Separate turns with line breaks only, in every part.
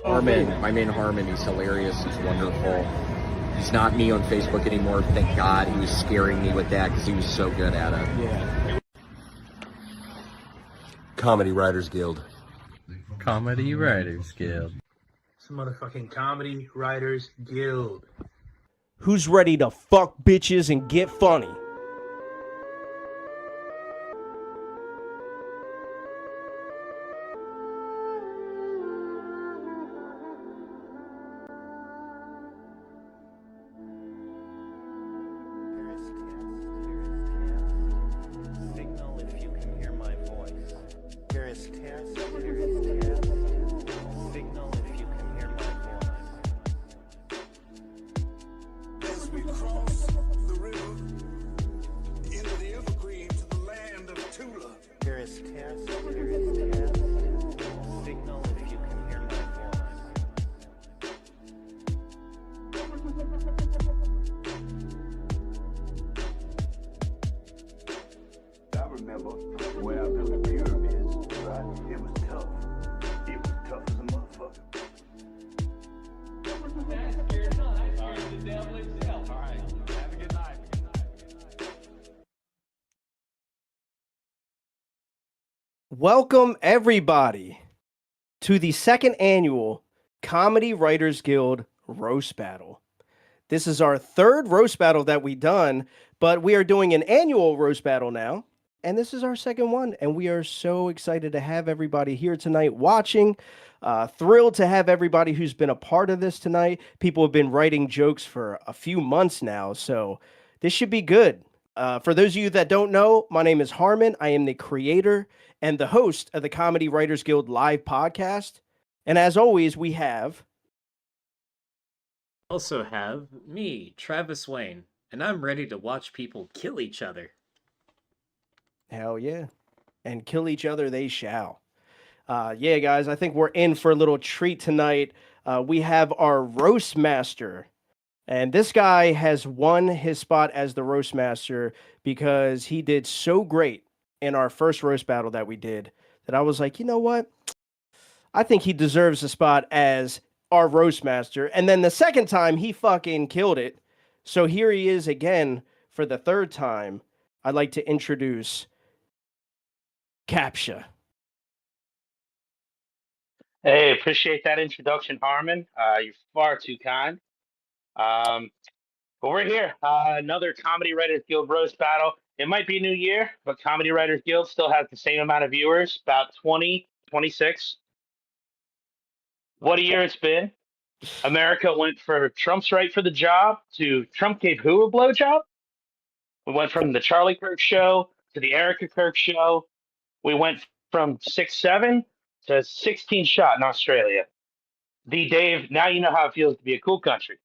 Harmon, my man Harmon, he's hilarious. He's wonderful. He's not me on Facebook anymore. Thank God. He was scaring me with that because he was so good at it.
Yeah.
Comedy Writers Guild.
Comedy Writers Guild.
It's a motherfucking Comedy Writers Guild.
Who's ready to fuck bitches and get funny?
Signal if you can hear my voice. Here is test. Here is test. Signal if you can hear my voice.
As we cross the river into the evergreen to the land of Tula.
Here is test. Here is test. Signal if you can hear my voice.
I remember when I built the pyramids, right? It was tough. It was tough as a motherfucker.
Welcome, everybody, to the second annual Comedy Writers Guild Roast Battle. This is our third roast battle that we've done, but we are doing an annual roast battle now, and this is our second one, and we are so excited to have everybody here tonight watching. Thrilled to have everybody who's been a part of this tonight. People have been writing jokes for a few months now, so this should be good. For those of you that don't know, my name is Harmon. I am the creator and the host of the Comedy Writers Guild live podcast. And as always, we have...
Also have me, Travis Wayne, and I'm ready to watch people kill each other.
Hell yeah. And kill each other they shall. Yeah, guys, I think we're in for a little treat tonight. We have our roast master. And this guy has won his spot as the roast master because he did so great in our first roast battle that we did that I was like, you know what? I think he deserves a spot as our roast master. And then the second time he fucking killed it. So here he is again for the third time. I'd like to introduce Capsha.
Hey, appreciate that introduction, Harmon. You're far too kind. But we're here. Another Comedy Writers Guild roast battle. It might be a new year, but Comedy Writers Guild still has the same amount of viewers, about 20, 26. What a year it's been. America went for Trump's right for the job to Trump gave who a blowjob? We went from the Charlie Kirk show to the Erica Kirk show. We went from 6'7" to 16 shot in Australia. The Dave, now you know how it feels to be a cool country.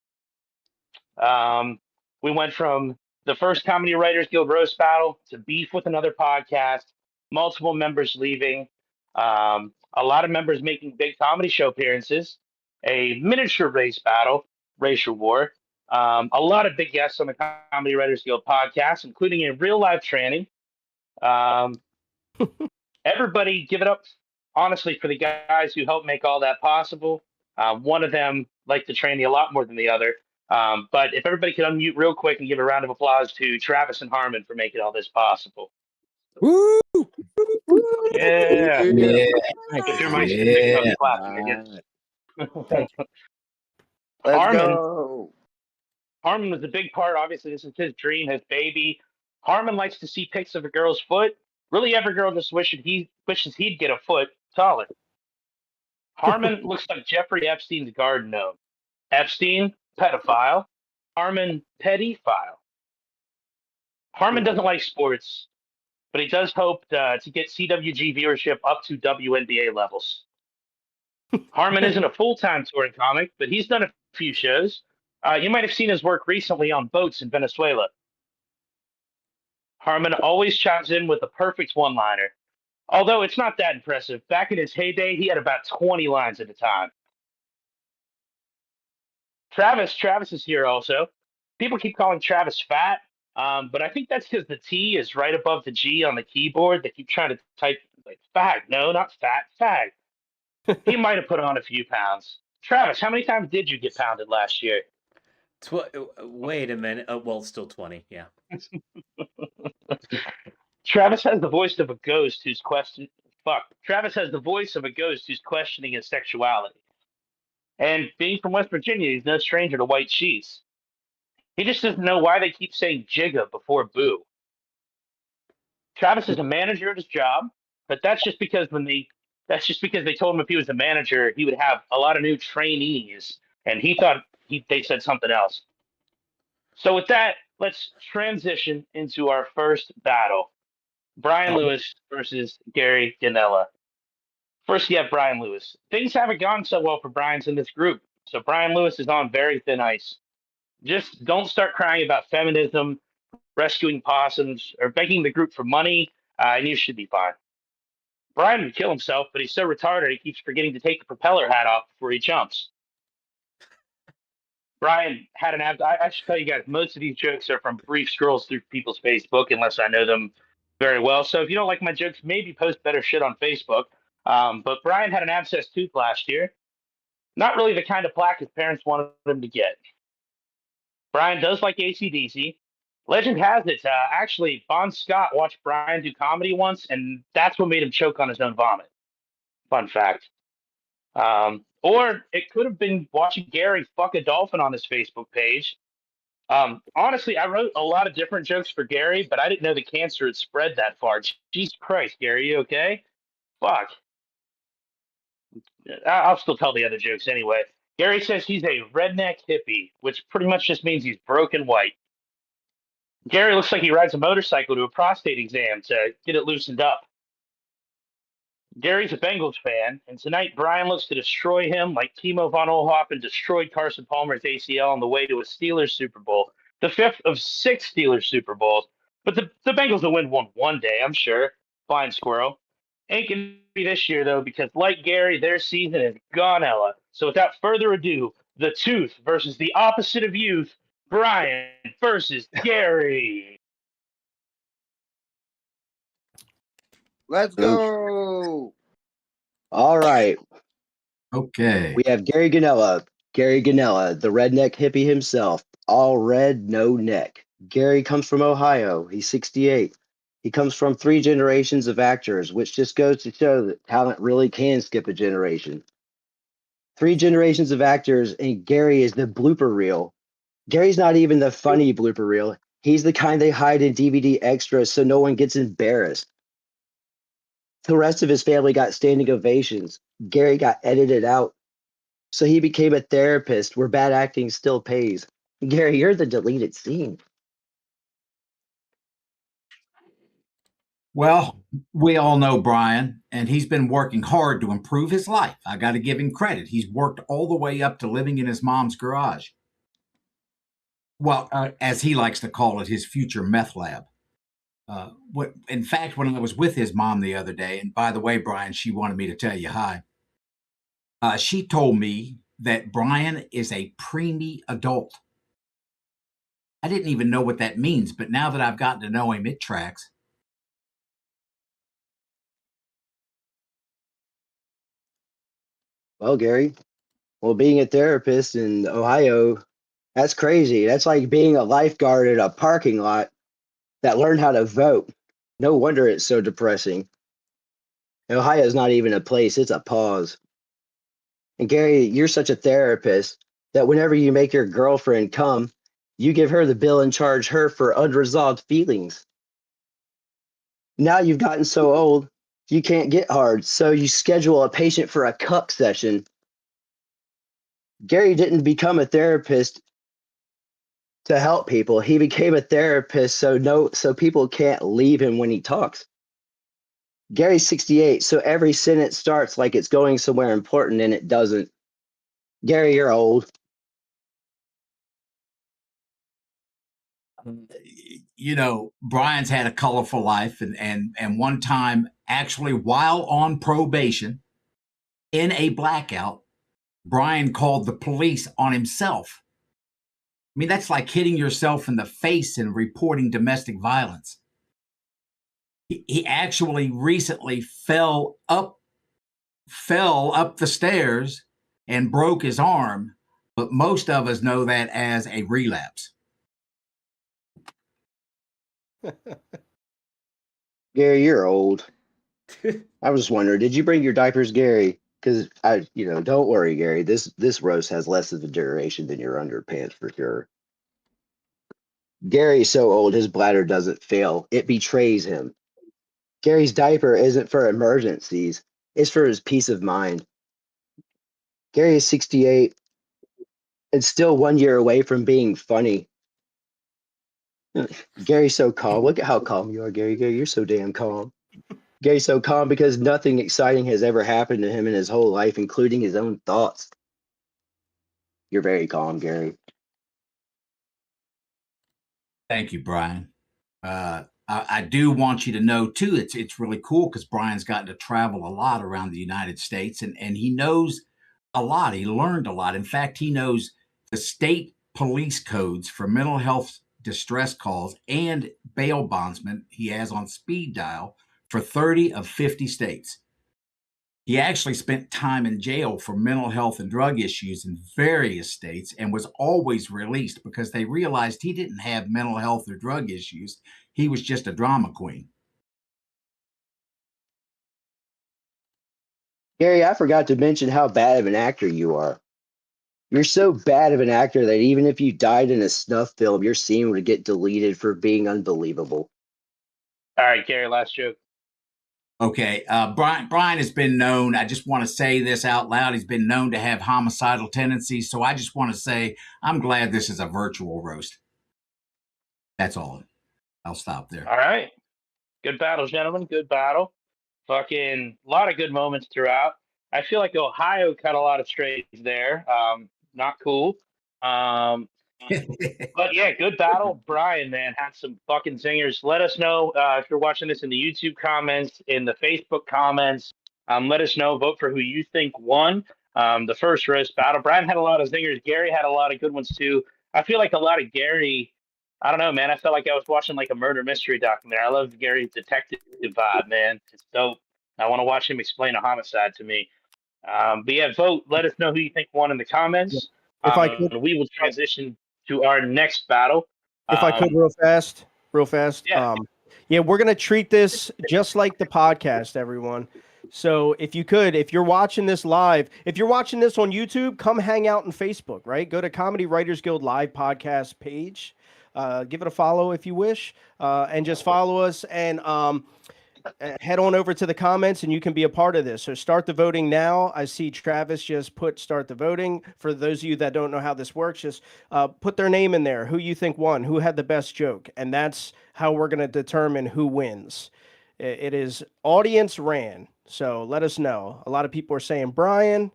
We went from the first Comedy Writers Guild roast battle to beef with another podcast, multiple members leaving, a lot of members making big comedy show appearances, a miniature race battle, racial war, a lot of big guests on the Comedy Writers Guild podcast, including a real life training. Everybody give it up, honestly, for the guys who helped make all that possible. One of them liked the training a lot more than the other. But if everybody could unmute real quick and give a round of applause to Travis and Harmon for making all this possible.
Woo!
Yeah. If your mic's picking up clapping, I guess.
Let's
Harmon.
go.
Harmon was a big part. Obviously, this is his dream, his baby. Harmon likes to see pics of a girl's foot. Really, every girl just wishes he'd get a foot taller. Harmon looks like Jeffrey Epstein's garden gnome. Epstein, pedophile. Harmon, petty-phile. Harmon doesn't like sports, but he does hope to get CWG viewership up to WNBA levels. Harmon isn't a full-time touring comic, but he's done a few shows. You might have seen his work recently on boats in Venezuela. Harmon always chimes in with the perfect one-liner. Although it's not that impressive. Back in his heyday, he had about 20 lines at a time. Travis is here also. People keep calling Travis fat, but I think that's because the T is right above the G on the keyboard. They keep trying to type like fag. No, not fat, fag. He might have put on a few pounds. Travis, how many times did you get pounded last year?
Wait a minute. Well, still 20. Yeah.
Travis has the voice of a ghost who's question. Fuck. Travis has the voice of a ghost who's questioning his sexuality. And being from West Virginia, he's no stranger to white sheets. He just doesn't know why they keep saying Jigga before Boo. Travis is a manager at his job, but that's just because they told him if he was a manager, he would have a lot of new trainees, and he thought they said something else. So with that, let's transition into our first battle: Brian Lewis versus Gary Ganella. First, you have Brian Lewis. Things haven't gone so well for Brian's in this group, so Brian Lewis is on very thin ice. Just don't start crying about feminism, rescuing possums, or begging the group for money, and you should be fine. Brian would kill himself, but he's so retarded he keeps forgetting to take the propeller hat off before he jumps. Brian had an I should tell you guys, most of these jokes are from brief scrolls through people's Facebook, unless I know them very well. So if you don't like my jokes, maybe post better shit on Facebook. But Brian had an abscessed tooth last year. Not really the kind of plaque his parents wanted him to get. Brian does like AC/DC. Legend has it, actually, Bon Scott watched Brian do comedy once, and that's what made him choke on his own vomit. Fun fact. Or it could have been watching Gary fuck a dolphin on his Facebook page. Honestly, I wrote a lot of different jokes for Gary, but I didn't know the cancer had spread that far. Jesus Christ, Gary, you okay? Fuck. I'll still tell the other jokes anyway. Gary says he's a redneck hippie, which pretty much just means he's broken white. Gary looks like he rides a motorcycle to a prostate exam to get it loosened up. Gary's a Bengals fan, and tonight Brian looks to destroy him like Timo von Oelhoffen destroyed Carson Palmer's ACL on the way to a Steelers Super Bowl, the fifth of 6 Steelers Super Bowls. But the Bengals will win one day, I'm sure. Fine, squirrel. Ain't gonna be this year though, because like Gary, their season is gone, Ella. So without further ado, the tooth versus the opposite of youth, Brian versus Gary.
Let's go. All right.
Okay.
We have Gary Ganella. Gary Ganella, the redneck hippie himself. All red, no neck. Gary comes from Ohio. He's 68. He comes from 3 generations of actors, which just goes to show that talent really can skip a generation. 3 generations of actors, and Gary is the blooper reel. Gary's not even the funny blooper reel. He's the kind they hide in DVD extras so no one gets embarrassed. The rest of his family got standing ovations. Gary got edited out. So he became a therapist where bad acting still pays. Gary, you're the deleted scene.
Well, we all know Brian, and he's been working hard to improve his life. I got to give him credit. He's worked all the way up to living in his mom's garage. Well, as he likes to call it, his future meth lab. In fact, when I was with his mom the other day, and by the way, Brian, she wanted me to tell you hi. She told me that Brian is a preemie adult. I didn't even know what that means, but now that I've gotten to know him, it tracks.
Well, Gary, being a therapist in Ohio, that's crazy. That's like being a lifeguard at a parking lot that learned how to vote. No wonder it's so depressing. Ohio's not even a place, it's a pause. And Gary, you're such a therapist that whenever you make your girlfriend come, you give her the bill and charge her for unresolved feelings. Now you've gotten so old, you can't get hard, so you schedule a patient for a cuck session. Gary didn't become a therapist to help people. He became a therapist so people can't leave him when he talks. Gary's 68, so every sentence starts like it's going somewhere important and it doesn't. Gary, you're old.
You know, Brian's had a colorful life, and one time, actually, while on probation, in a blackout, Brian called the police on himself. I mean, that's like hitting yourself in the face and reporting domestic violence. He actually recently fell up the stairs and broke his arm, but most of us know that as a relapse.
Gary, you're old. I was just wondering, did you bring your diapers, Gary? Because don't worry, Gary. This roast has less of a duration than your underpants for sure. Gary's so old, his bladder doesn't fail. It betrays him. Gary's diaper isn't for emergencies. It's for his peace of mind. Gary is 68 and still 1 year away from being funny. Gary's so calm. Look at how calm you are, Gary. Gary, you're so damn calm. Gary's so calm because nothing exciting has ever happened to him in his whole life, including his own thoughts. You're very calm, Gary.
Thank you, Brian. I do want you to know too. It's really cool because Brian's gotten to travel a lot around the United States, and he knows a lot. He learned a lot. In fact, he knows the state police codes for mental health distress calls and bail bondsmen he has on speed dial for 30 of 50 states. He actually spent time in jail for mental health and drug issues in various states and was always released because they realized he didn't have mental health or drug issues. He was just a drama queen.
Gary, I forgot to mention how bad of an actor you are. You're so bad of an actor that even if you died in a snuff film, your scene would get deleted for being unbelievable.
All right, Gary, last joke.
Okay, Brian has been known, I just want to say this out loud, he's been known to have homicidal tendencies, so I just want to say I'm glad this is a virtual roast. That's all. I'll stop there.
All right. Good battle, gentlemen. Good battle. Fucking a lot of good moments throughout. I feel like Ohio cut a lot of strays there. Not cool. But yeah, good battle. Brian, man, had some fucking zingers. Let us know if you're watching this in the YouTube comments, in the Facebook comments. Let us know. Vote for who you think won the first roast battle. Brian had a lot of zingers. Gary had a lot of good ones too. I feel like a lot of Gary. I don't know, man. I felt like I was watching like a murder mystery documentary. I love Gary's detective vibe, man. It's dope. I want to watch him explain a homicide to me. But yeah, vote. Let us know who you think won in the comments.
If I could,
We will transition to our next battle.
if I could, real fast.
Yeah.
Yeah, we're gonna treat this just like the podcast, everyone. So if you could, if you're watching this live, if you're watching this on YouTube, come hang out on Facebook, right? Go to Comedy Writers Guild Live Podcast page. Give it a follow if you wish, and just follow us and head on over to the comments and you can be a part of this. So start the voting now. I see Travis just put start the voting. For those of you that don't know how this works, just put their name in there, who you think won, who had the best joke. And that's how we're going to determine who wins. It is audience ran. So let us know. A lot of people are saying Brian.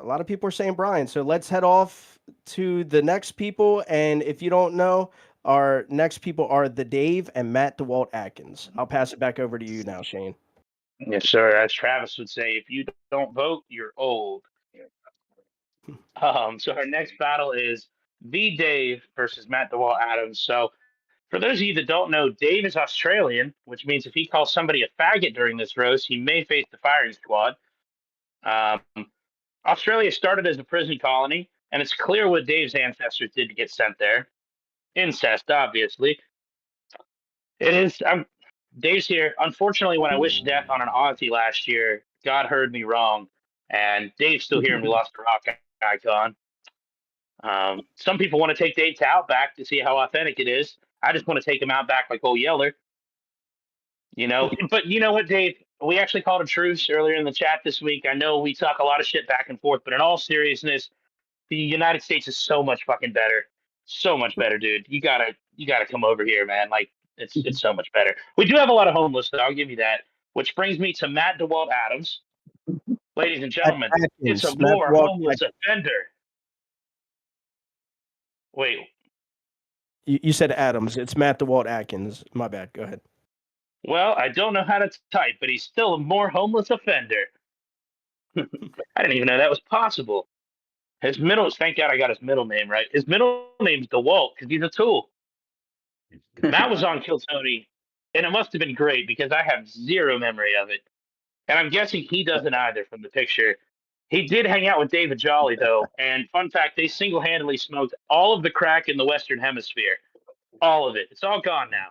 A lot of people are saying Brian. So let's head off to the next people. And if you don't know, our next people are the Dave and Matt DeWalt Atkins. I'll pass it back over to you now, Shane.
Yes, sir. As Travis would say, if you don't vote, you're old. So our next battle is the Dave versus Matt DeWalt Adams. So for those of you that don't know, Dave is Australian, which means if he calls somebody a faggot during this roast, he may face the firing squad. Australia started as a prison colony, and it's clear what Dave's ancestors did to get sent there. Incest, obviously. It is. Dave's here. Unfortunately, when I wished death on an Aussie last year, God heard me wrong, and Dave's still here, and we lost a rock icon. Some people want to take Dave to Outback to see how authentic it is. I just want to take him out back like old Yeller. But you know what, Dave? We actually called a truce earlier in the chat this week. I know we talk a lot of shit back and forth, but in all seriousness, the United States is so much fucking better. So much better, dude. You gotta come over here, man. Like it's so much better. We do have a lot of homeless, though. I'll give you that. Which brings me to Matt DeWalt Adams. Ladies and gentlemen, it's a more homeless offender. Wait.
You said Adams. It's Matt DeWalt Atkins. My bad. Go ahead.
Well, I don't know how to type, but he's still a more homeless offender. I didn't even know that was possible. Thank God I got his middle name right. His middle name's DeWalt because he's a tool. Matt was on Kill Tony, and it must have been great because I have zero memory of it. And I'm guessing he doesn't either from the picture. He did hang out with David Jolly, though. And fun fact, they single-handedly smoked all of the crack in the Western Hemisphere. All of it. It's all gone now.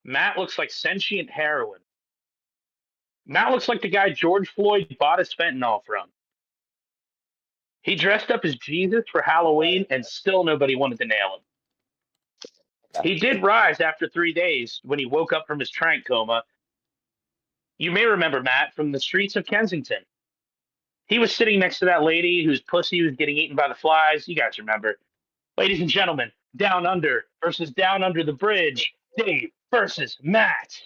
Matt looks like sentient heroin. Matt looks like the guy George Floyd bought his fentanyl from. He dressed up as Jesus for Halloween, and still nobody wanted to nail him. He did rise after 3 days when he woke up from his trank coma. You may remember Matt from the streets of Kensington. He was sitting next to that lady whose pussy was getting eaten by the flies. You guys remember. Ladies and gentlemen, Down Under versus Down Under the Bridge. Dave versus Matt.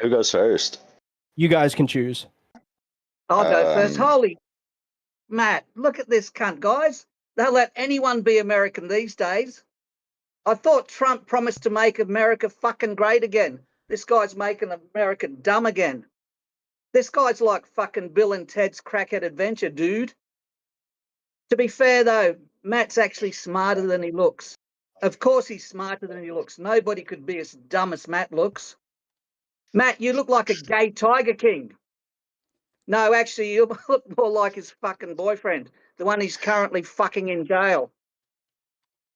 Who goes first?
You guys can choose.
I'll go first.
Um,
Holy Matt, look at this cunt, guys. They'll let anyone be American these days. I thought Trump promised to make America fucking great again. This guy's making America dumb again. This guy's like fucking Bill and Ted's Crackhead Adventure, dude. To be fair, though, Matt's actually smarter than he looks. Of course he's smarter than he looks. Nobody could be as dumb as Matt looks. Matt, you look like a gay Tiger King. No, actually, you look more like his fucking boyfriend, the one he's currently fucking in jail.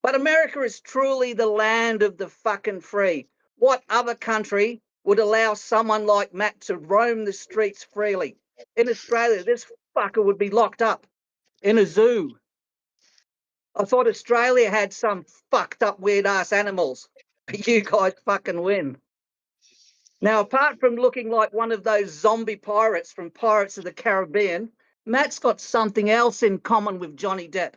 But America is truly the land of the fucking free. What other country would allow someone like Matt to roam the streets freely? In Australia, this fucker would be locked up in a zoo. I thought Australia had some fucked up weird ass animals. You guys fucking win. Now, apart from looking like one of those zombie pirates from Pirates of the Caribbean, Matt's got something else in common with Johnny Depp.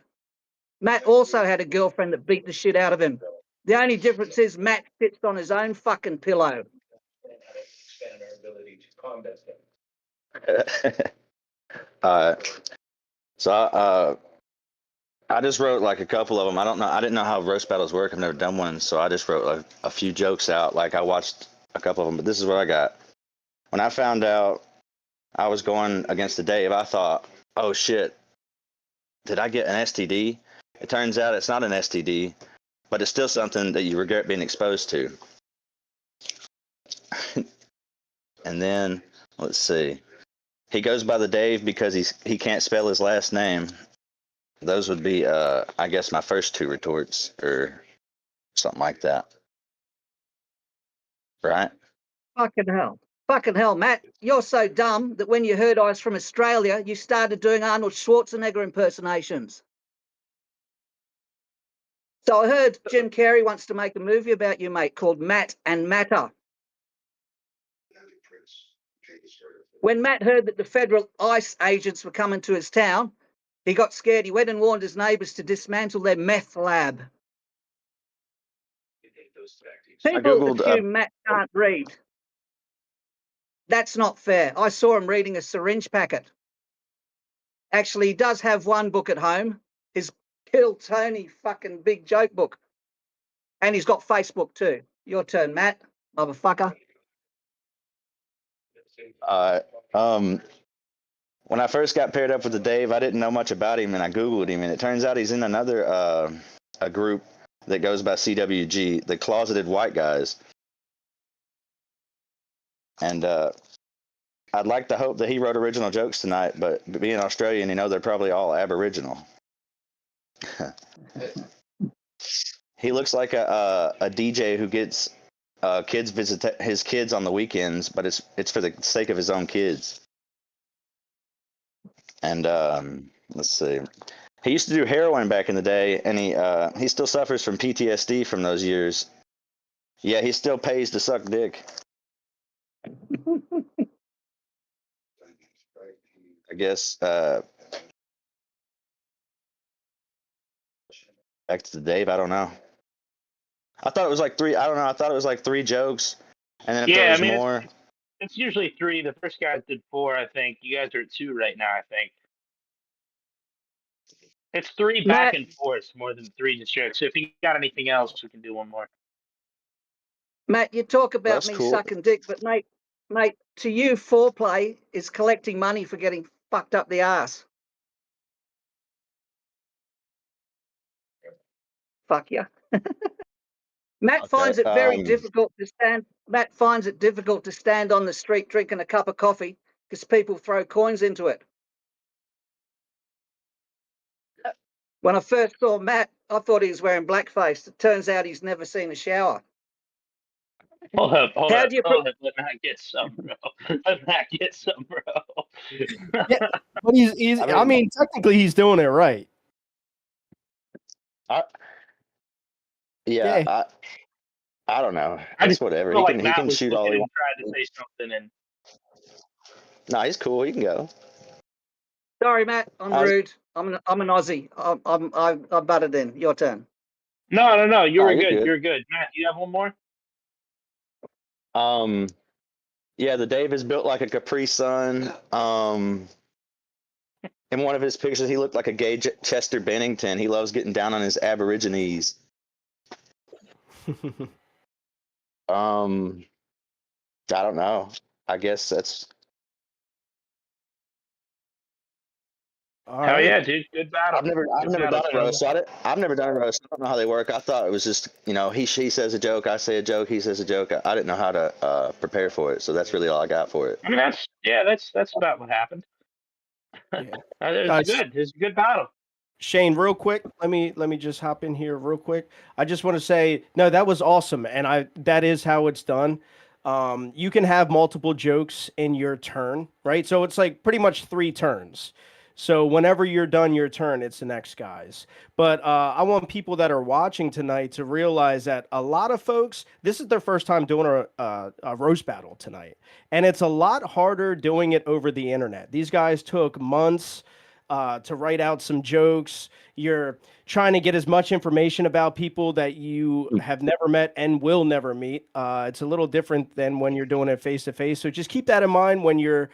Matt also had a girlfriend that beat the shit out of him. The only difference is Matt sits on his own fucking pillow.
So I just wrote like a couple of them. I didn't know how roast battles work. I've never done one, so I just wrote like a few jokes out. Like I watched a couple of them, but this is what I got. When I found out I was going against the Dave, I thought, oh shit, did I get an STD? It turns out it's not an STD, but it's still something that you regret being exposed to. And then, let's see. He goes by the Dave because he can't spell his last name. Those would be, I guess, my first two retorts, or something like that. Right?
Fucking hell. Fucking hell, Matt. You're so dumb that when you heard I was from Australia, you started doing Arnold Schwarzenegger impersonations. So I heard Jim Carrey wants to make a movie about you, mate, called Matt and Matter. When Matt heard that the federal ICE agents were coming to his town, he got scared. He went and warned his neighbours to dismantle their meth lab. People assume Matt can't read. That's not fair. I saw him reading a syringe packet. Actually, he does have one book at home, his Kill Tony fucking big joke book. And he's got Facebook too. Your turn, Matt, motherfucker.
When I first got paired up with the Dave, I didn't know much about him, and I Googled him, and it turns out he's in another a group that goes by CWG, the Closeted White Guys. And I'd like to hope that he wrote original jokes tonight, but being Australian, they're probably all Aboriginal. He looks like a DJ who gets kids visit his kids on the weekends, but it's for the sake of his own kids. And let's see, he used to do heroin back in the day, and he still suffers from PTSD from those years. Yeah, he still pays to suck dick. I guess back to the Dave. I don't know. I thought it was like three. I don't know. I thought it was like three jokes, and then if there was more.
It's usually three. The first guy did four, I think. You guys are at two right now, I think. It's three back and forth more than three just jokes. So if you got anything else, we can do one more.
Matt, you talk about me sucking dick, but mate, to you, foreplay is collecting money for getting fucked up the ass. Fuck you. Matt finds it very difficult to stand. Matt finds it difficult to stand on the street drinking a cup of coffee because people throw coins into it. When I first saw Matt, I thought he was wearing blackface. It turns out he's never seen a shower.
Hold up.
How do you
Let Matt get some, bro. Let Matt get some, bro.
Yeah, but he's. I mean, technically, he's doing it right.
Yeah, I don't know.
I
It's
just
whatever.
feel
He
like
can
Matt was
shoot all
looking
he
and
wants.
tried to say something, and
No, he's cool. He can go.
Sorry, Matt. I'm rude. I'm an Aussie. I butted in. Your turn.
no. You
No,
were
you're
good.
good.
You're good. Matt, do you have one more?
Yeah, the Dave is built like a Capri Sun. In one of his pictures, he looked like a gay Chester Bennington. He loves getting down on his Aborigines. I don't know. I guess that's.
All
Hell
right.
yeah, dude. Good battle.
I've never
Good
done
battle,
a
gentlemen.
roast. I've never done a roast. I don't know how they work. I thought it was just, she says a joke, I say a joke, he says a joke. I didn't know how to prepare for it, so that's really all I got for it.
I mean, that's about what happened.
Yeah.
It was good. It was a good battle.
Shane, real quick, let me just hop in here real quick. I just want to say, no, that was awesome, and that is how it's done. You can have multiple jokes in your turn, right? So it's like pretty much 3 turns. So whenever you're done your turn, it's the next guy's. But I want people that are watching tonight to realize that a lot of folks, this is their first time doing a roast battle tonight, and it's a lot harder doing it over the internet. These guys took months to write out some jokes. You're trying to get as much information about people that you have never met and will never meet. It's a little different than when you're doing it face to face. So just keep that in mind when you're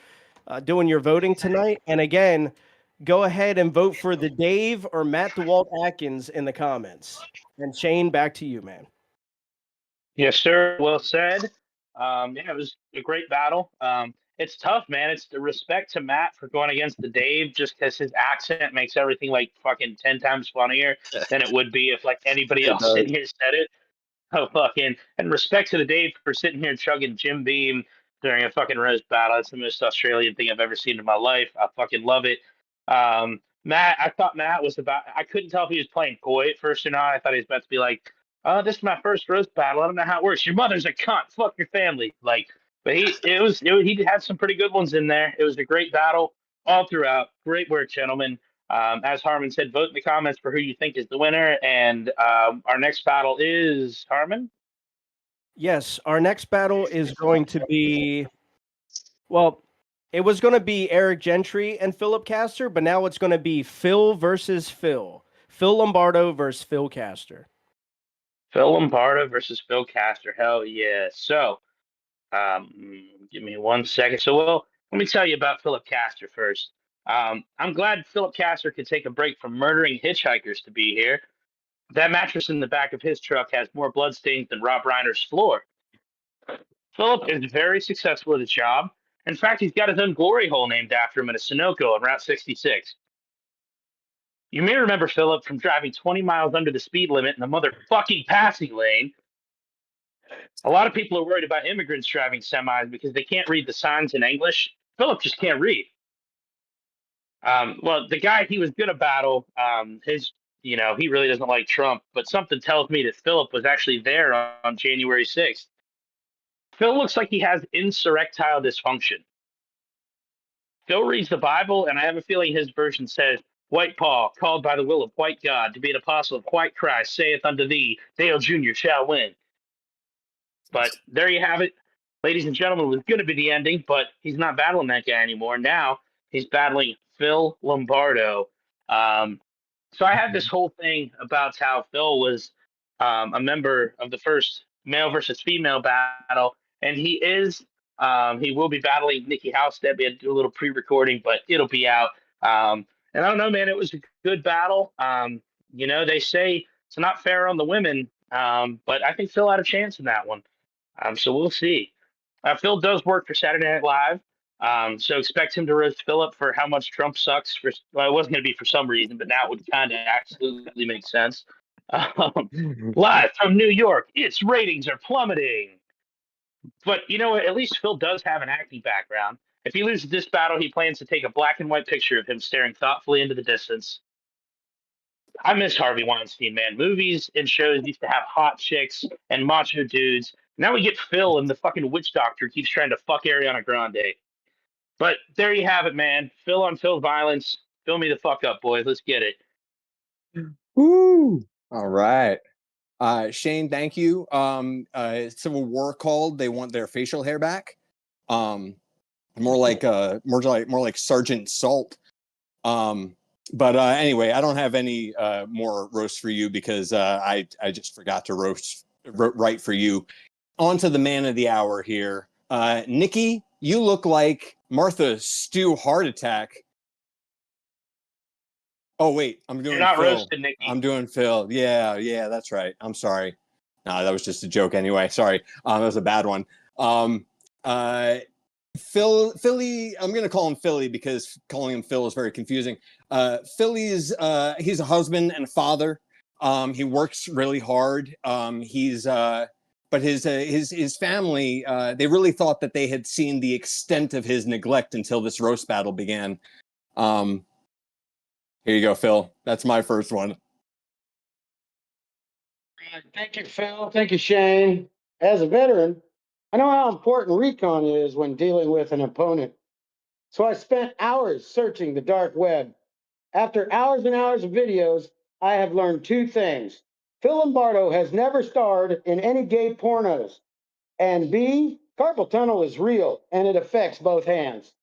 doing your voting tonight. And again, go ahead and vote for the Dave or Matt DeWalt Atkins in the comments. And Shane, back to you, man.
Yes, sir. Well said. Yeah, it was a great battle. It's tough, man. It's the respect to Matt for going against the Dave, just because his accent makes everything like fucking 10 times funnier than it would be if like anybody
It
else
does.
in here said it. Oh, fucking, and respect to the Dave for sitting here chugging Jim Beam during a fucking roast battle. It's the most Australian thing I've ever seen in my life. I fucking love it. Matt, I thought Matt was I couldn't tell if he was playing coy at first or not. I thought he was about to be like, this is my first roast battle. I don't know how it works. Your mother's a cunt. Fuck your family. Like, but he had some pretty good ones in there. It was a great battle all throughout. Great work, gentlemen. As Harmon said, vote in the comments for who you think is the winner. And our next battle is Harmon.
Yes, our next battle is going to be, well, it was going to be Eric Gentry and Philip Castor, but now it's going to be Phil versus Phil. Phil Lombardo versus Phil Castor.
Phil Lombardo versus Phil Castor. Hell yeah. So, give me 1 second. So, let me tell you about Philip Castor first. I'm glad Philip Castor could take a break from murdering hitchhikers to be here. That mattress in the back of his truck has more bloodstains than Rob Reiner's floor. Philip is very successful at his job. In fact, he's got his own glory hole named after him in a Sunoco on Route 66. You may remember Philip from driving 20 miles under the speed limit in the motherfucking passing lane. A lot of people are worried about immigrants driving semis because they can't read the signs in English. Philip just can't read. Well, the guy he was going to battle, he really doesn't like Trump, but something tells me that Philip was actually there on January 6th. Phil looks like he has insurrectile dysfunction. Phil reads the Bible, and I have a feeling his version says, White Paul, called by the will of white God to be an apostle of white Christ, saith unto thee, Dale Jr. shall win. But there you have it. Ladies and gentlemen, it was going to be the ending, but he's not battling that guy anymore. Now he's battling Phil Lombardo. So I had this whole thing about how Phil was a member of the first male versus female battle, and he will be battling Nikki Halstead. We had to do a little pre-recording, but it'll be out. And I don't know, man, it was a good battle. They say it's not fair on the women, but I think Phil had a chance in that one. So we'll see. Phil does work for Saturday Night Live, so expect him to roast Philip for how much Trump sucks. It wasn't going to be for some reason, but now it would kind of absolutely make sense. Live from New York, its ratings are plummeting. But you know what? At least Phil does have an acting background, If he loses this battle, he plans to take a black and white picture of him staring thoughtfully into the distance. I miss Harvey Weinstein, man. Movies and shows used to have hot chicks and macho dudes. Now we get Phil and the fucking witch doctor keeps trying to fuck Ariana Grande. But there you have it, man. Phil on Phil violence. Fill me the fuck up, boys. Let's get it.
Woo! All right. Shane, thank you. Civil War called. They want their facial hair back. More like Sergeant Salt. But anyway, I don't have any more roast for you because I just forgot to write for you. On to the man of the hour here. Nikki, you look like Martha Stew Heart Attack. Oh, wait, I'm doing
You're not
Phil.
roasted, Nikki.
I'm doing Phil. Yeah, that's right. I'm sorry. No, that was just a joke anyway. Sorry. That was a bad one. Philly, I'm going to call him Philly because calling him Phil is very confusing. Philly's, he's a husband and a father. He works really hard. But his family, they really thought that they had seen the extent of his neglect until this roast battle began. Here you go, Phil. That's my first one.
Thank you, Phil. Thank you, Shane. As a veteran, I know how important recon is when dealing with an opponent. So I spent hours searching the dark web. After hours and hours of videos, I have learned two things. Phil Lombardo has never starred in any gay pornos. And B, carpal tunnel is real and it affects both hands.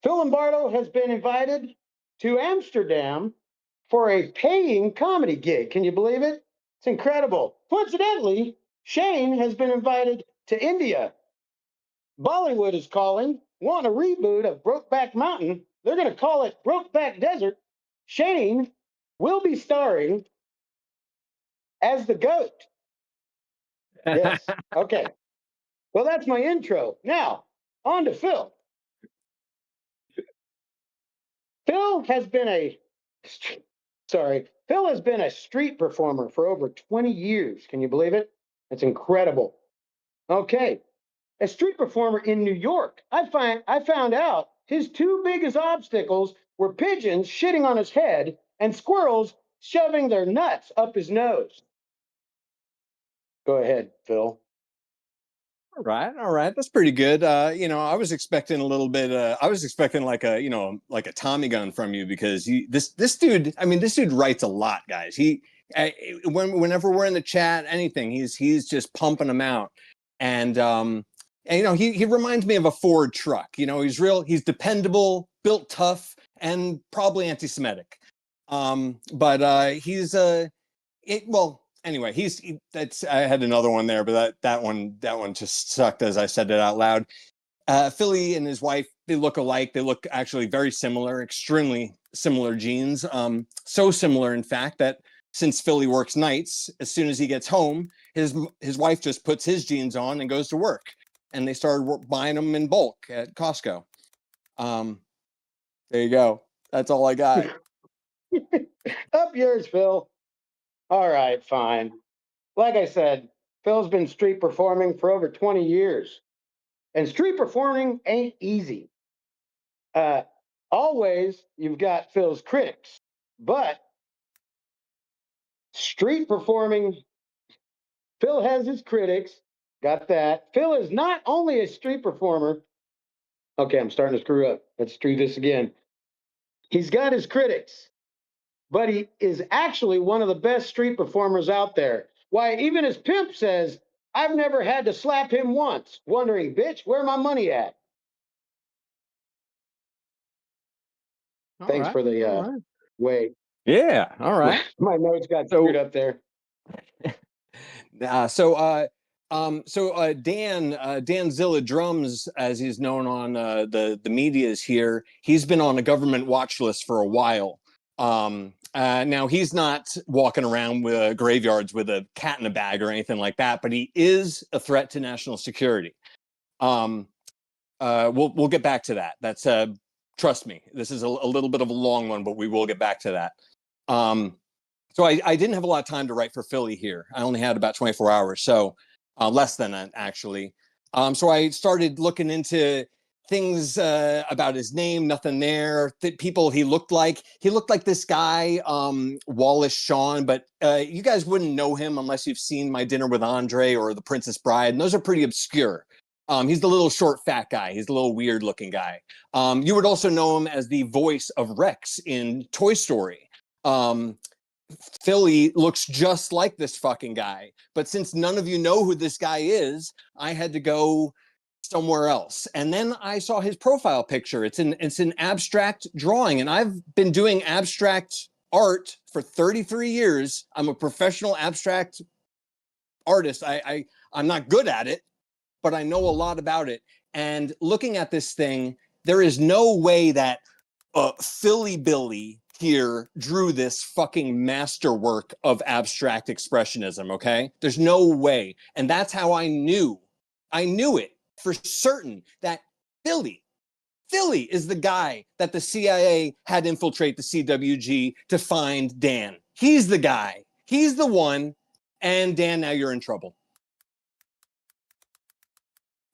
Phil Lombardo has been invited to Amsterdam for a paying comedy gig. Can you believe it? It's incredible. Coincidentally, Shane has been invited to India. Bollywood is calling, want a reboot of Brokeback Mountain. They're going to call it Brokeback Desert. Shane will be starring as the goat. Yes. Okay. Well, that's my intro. Now, on to Phil. Phil has been a street performer for over 20 years. Can you believe it? That's incredible. Okay. A street performer in New York. I found out his two biggest obstacles were pigeons shitting on his head and squirrels shoving their nuts up his nose. Go ahead, Phil.
All right. That's pretty good. I was expecting a little bit. I was expecting like a Tommy gun from you because this dude. I mean, this dude writes a lot, guys. Whenever we're in the chat, anything, he's just pumping them out, and he reminds me of a Ford truck. He's dependable, built tough, and probably anti-Semitic. Anyway, I had another one there, but that one just sucked as I said it out loud. Philly and his wife, they look alike. They look actually very similar, extremely similar genes. So similar, in fact, that since Philly works nights, as soon as he gets home, his wife just puts his jeans on and goes to work. And they started buying them in bulk at Costco. There you go. That's all I got.
Up yours, Phil. All right, fine. Like I said, Phil's been street performing for over 20 years. And street performing ain't easy. Always, you've got Phil's critics. But street performing, Phil has his critics. Got that. Phil is not only a street performer. Okay, I'm starting to screw up. Let's do this again. He's got his critics, but he is actually one of the best street performers out there. Why, even his pimp says, I've never had to slap him once, wondering, bitch, where my money at? Thanks for the wait.
Yeah, all right.
My notes got screwed up there.
Dan Zilla Drums, as he's known on the medias here, he's been on a government watch list for a while. Now he's not walking around with graveyards with a cat in a bag or anything like that, but he is a threat to national security. We'll get back to that. That's trust me, this is a little bit of a long one, but we will get back to that. So I didn't have a lot of time to write for Philly here. I only had about 24 hours, so less than that, actually. So I started looking into things about his name, nothing there. People he looked like this guy, Wallace Shawn, but you guys wouldn't know him unless you've seen My Dinner with Andre or The Princess Bride, and those are pretty obscure. He's the little short fat guy. He's the little weird looking guy. You would also know him as the voice of Rex in Toy Story. Philly looks just like this fucking guy, but since none of you know who this guy is, I had to go somewhere else. And then I saw his profile picture. It's an abstract drawing, and I've been doing abstract art for 33 years. I'm a professional abstract artist. I'm not good at it, but I know a lot about it. And looking at this thing, there is no way that Philly Billy here drew this fucking masterwork of abstract expressionism, okay? There's no way. And that's how I knew it for certain that Philly is the guy that the CIA had infiltrate the CWG to find Dan. He's the guy. He's the one. And Dan, now you're in trouble.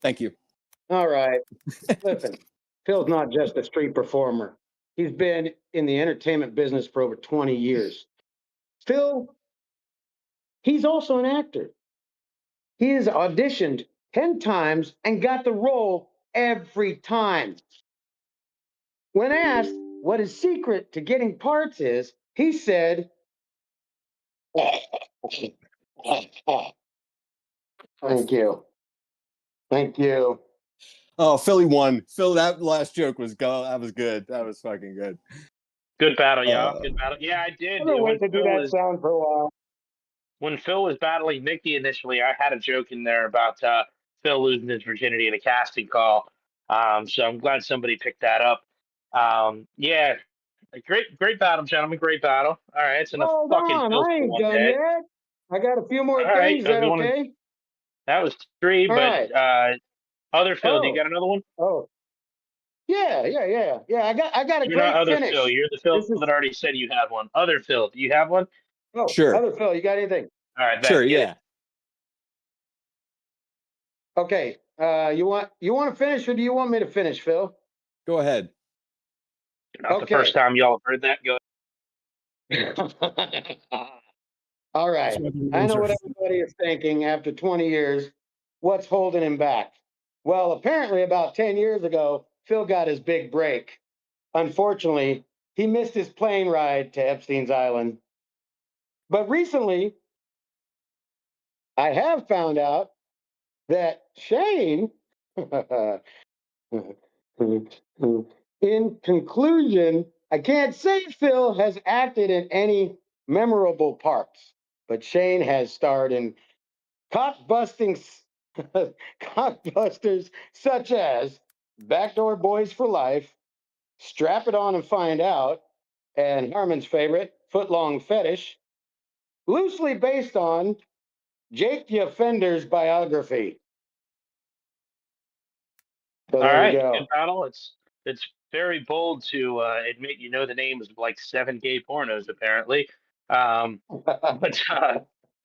Thank you.
All right. Listen, Phil's not just a street performer. He's been in the entertainment business for over 20 years. Phil, he's also an actor. He has auditioned 10 times and got the role every time. When asked what his secret to getting parts is, he said, Thank you. Thank you.
Oh, Philly won. Phil, that last joke was that was good. That was fucking good.
Good battle, y'all. Good battle. Yeah, I did.
I've been waiting to do that sound for a while.
When Phil was battling Mickey initially, I had a joke in there about Phil losing his virginity in a casting call. So I'm glad somebody picked that up. Yeah, great battle, gentlemen. Great battle. All right, it's enough
Hold
fucking
on,
Phil
I
for
ain't
one
done
day.
yet. I got a few more
All right,
things. Is that okay?
That was 3,
All
but
right.
other Phil, do you got another one?
Oh. Yeah. I got a
You're not
great
other
finish.
Phil. You're the Phil that already said you had one. Other Phil, do you have one?
Oh,
sure.
Other Phil, you got anything?
All right,
Sure,
get
yeah.
it.
Okay. You want to finish, or do you want me to finish, Phil?
Go ahead.
Not the first time y'all have heard that. Go.
All right. I know what everybody is thinking after 20 years. What's holding him back? Well, apparently about 10 years ago, Phil got his big break. Unfortunately, he missed his plane ride to Epstein's Island. But recently, I have found out that Shane, in conclusion, I can't say Phil has acted in any memorable parts, but Shane has starred in cock-busting cockbusters such as Backdoor Boys for Life, Strap It On and Find Out, and Harmon's favorite, Footlong Fetish, loosely based on Jake the Offender's biography. So
All
there
right,
you go.
good battle. It's very bold to admit you know the names of like 7 gay pornos apparently. But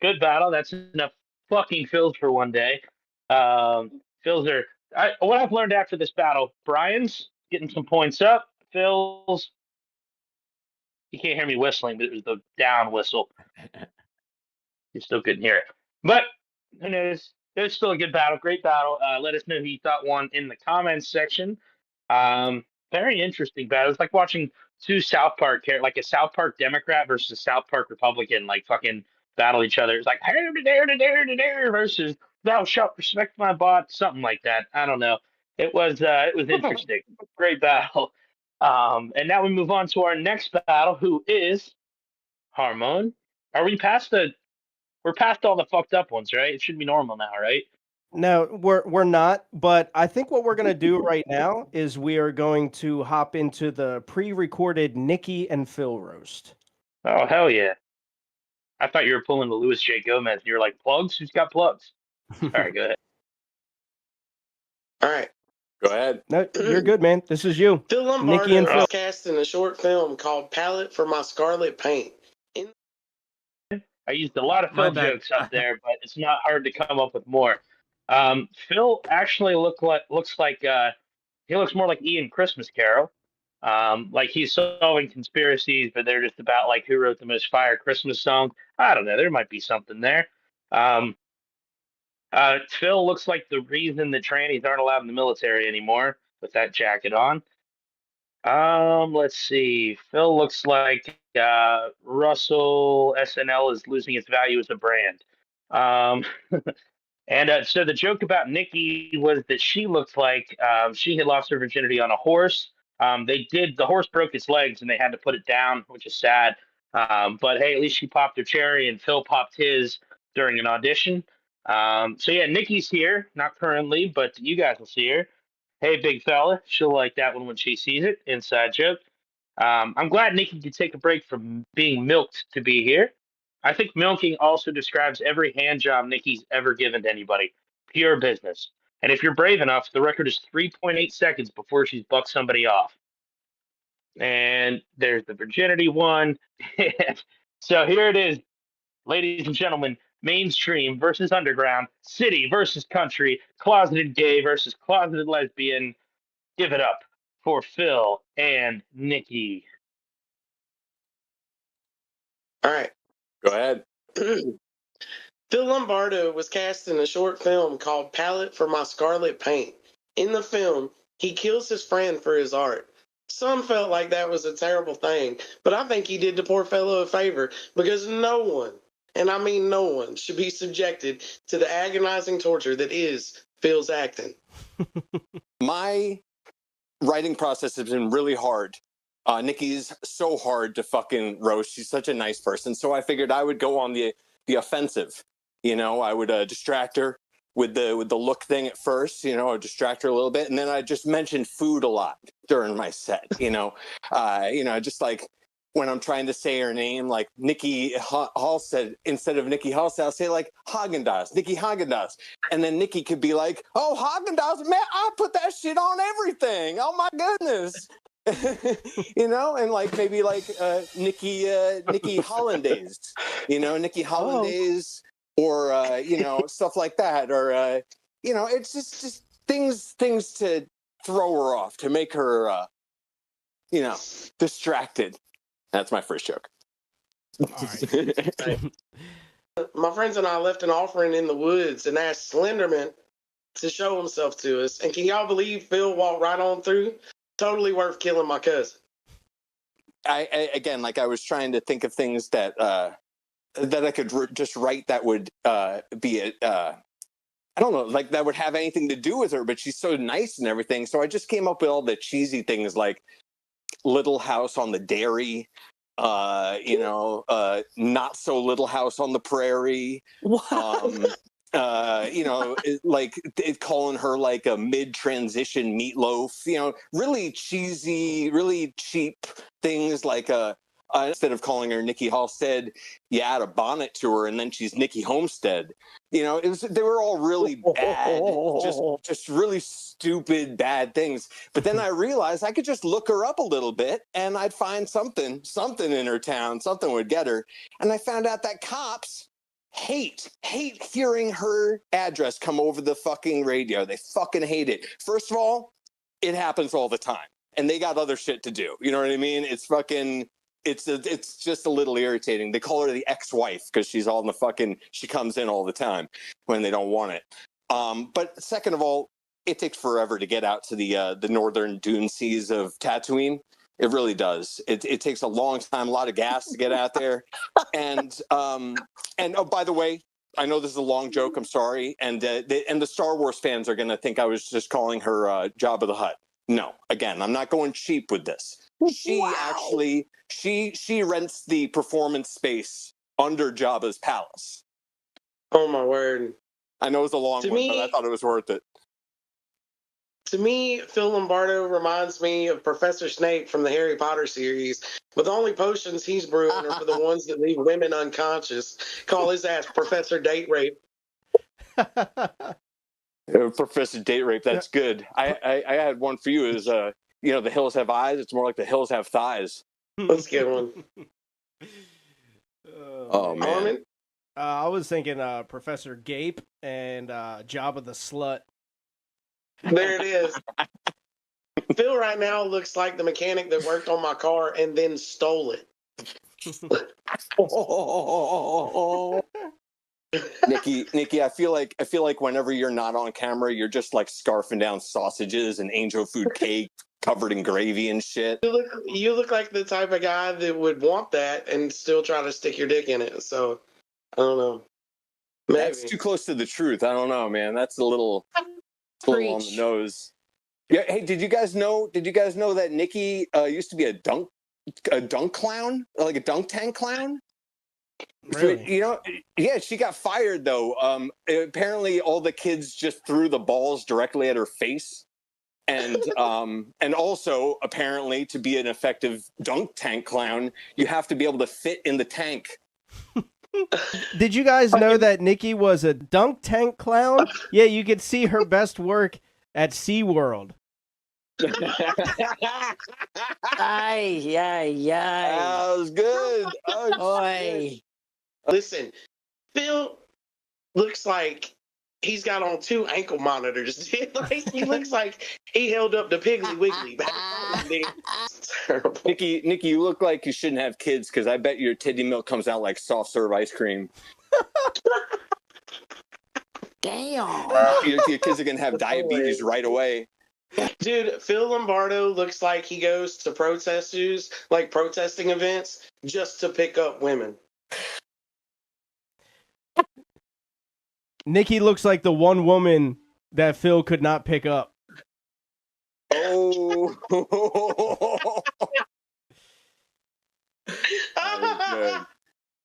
good battle. That's enough fucking fills for one day. Fills are what I've learned after this battle. Brian's getting some points up. Phil's you can't hear me whistling, but it was the down whistle. You still couldn't hear it. But who knows? It was still a good battle, great battle. Let us know who you thought won in the comments section. Very interesting battle. It's like watching two South Park like a South Park Democrat versus a South Park Republican, like fucking battle each other. It's like dare versus thou shalt respect my bot, something like that. I don't know. It was interesting. Great battle. And now we move on to our next battle, who is Harmon. Are we past we're past all the fucked up ones, right? It should be normal now, right?
No, we're not, but I think what we're going to do right now is we are going to hop into the pre-recorded Nikki and Phil roast.
Oh, hell yeah. I thought you were pulling the Louis J. Gomez. You're like, plugs? Who's got plugs? All right, go ahead.
All right.
Go ahead.
No, you're good, man. This is you.
Phil
Nikki
Lombardo
and Phil.
was cast in a short film called Palette for My Scarlet Paint.
I used a lot of
My
Phil
bad.
jokes up there, but it's not hard to come up with more. Phil actually looks like he looks more like Ian Christmas Carol. Like he's solving conspiracies, but they're just about like who wrote the most fire Christmas song. I don't know. There might be something there. Um, Phil looks like the reason the trannies aren't allowed in the military anymore with that jacket on. Let's see. Phil looks like Russell SNL is losing its value as a brand. Um, and so the joke about Nikki was that she looked like she had lost her virginity on a horse. The horse broke its legs and they had to put it down, which is sad. But hey, at least she popped her cherry and Phil popped his during an audition. So yeah, Nikki's here, not currently, but you guys will see her. Hey, big fella, she'll like that one when she sees it. Inside joke. I'm glad Nikki could take a break from being milked to be here. I think milking also describes every hand job Nikki's ever given to anybody. Pure business. And if you're brave enough, the record is 3.8 seconds before she's bucked somebody off. And there's the virginity one. So here it is, ladies and gentlemen, mainstream versus underground, city versus country, closeted gay versus closeted lesbian. Give it up for Phil and Nikki.
All right.
Go ahead.
Phil Lombardo was cast in a short film called Palette for My Scarlet Paint. In the film, he kills his friend for his art. Some felt like that was a terrible thing, but I think he did the poor fellow a favor because no one, and I mean no one, should be subjected to the agonizing torture that is Phil's acting.
My writing process has been really hard. Nikki's so hard to fucking roast. She's such a nice person. So I figured I would go on the offensive. You know, I would distract her with the look thing at first. You know, I'd distract her a little bit, and then I just mentioned food a lot during my set. Just like when I'm trying to say her name, like Nikki Halstead, instead of Nikki Halstead, I'll say like Haagen-Dazs, Nikki Haagen-Dazs. And then Nikki could be like, oh, Haagen-Dazs, man, I put that shit on everything. Oh my goodness. And like maybe like Nikki Hollandaise, Nikki Hollandaise, or stuff like that, or it's just things to throw her off, to make her distracted. That's my first joke.
Right. My friends and I left an offering in the woods and asked Slenderman to show himself to us. And can y'all believe Phil walked right on through? Totally worth killing my cousin.
I again, like I was trying to think of things that I could just write that would be I don't know, like that would have anything to do with her, but she's so nice and everything. So I just came up with all the cheesy things like Little House on the Dairy, not so Little House on the Prairie. Calling her like a mid-transition meatloaf, really cheesy, really cheap things like instead of calling her Nikki Halstead, you add a bonnet to her and then she's Nikki Homestead. They were all really bad, just really stupid, bad things. But then I realized I could just look her up a little bit and I'd find something in her town, something would get her. And I found out that cops hate hearing her address come over the fucking radio. They fucking hate it. First of all, it happens all the time and they got other shit to do. You know what I mean? It's just a little irritating. They call her the ex-wife because she's all in she comes in all the time when they don't want it. But second of all, it takes forever to get out to the northern dune seas of Tatooine. It really does. It takes a long time, a lot of gas to get out there. And oh, by the way, I know this is a long joke. I'm sorry. And the Star Wars fans are going to think I was just calling her Jabba the Hutt. No, again, I'm not going cheap with this. She actually she rents the performance space under Jabba's palace.
Oh my word!
I know it's a long one, but I thought it was worth it.
To me, Phil Lombardo reminds me of Professor Snape from the Harry Potter series, but the only potions he's brewing are for the ones that leave women unconscious. Call his ass Professor Date Rape.
Professor Date Rape, that's good. I had one for you. Is the hills have eyes? It's more like the hills have thighs.
Let's get one.
Oh man.
I was thinking Professor Gape and Jabba the Slut.
There it is. Phil right now looks like the mechanic that worked on my car and then stole it.
Nikki, I feel like whenever you're not on camera, you're just like scarfing down sausages and angel food cake covered in gravy and shit.
You look like the type of guy that would want that and still try to stick your dick in it. So I don't know. Maybe.
That's too close to the truth. I don't know, man. That's a little on the nose. Yeah. Hey, did you guys know that Nikki used to be a dunk clown, like a dunk tank clown?
Really?
You know, yeah, she got fired though. Apparently all the kids just threw the balls directly at her face. And also apparently to be an effective dunk tank clown, you have to be able to fit in the tank.
Did you guys know that Nikki was a dunk tank clown? Yeah, you could see her best work at SeaWorld.
Ay, ay, ay.
That was good.
Oy.
Listen, Phil looks like he's got on 2 ankle monitors. He looks like he held up the Piggly Wiggly back home. It's terrible.
Nikki, you look like you shouldn't have kids because I bet your titty milk comes out like soft serve ice cream.
Damn.
Your kids are gonna have diabetes right away.
Dude, Phil Lombardo looks like he goes to protesting events just to pick up women.
Nikki looks like the one woman that Phil could not pick up.
Oh.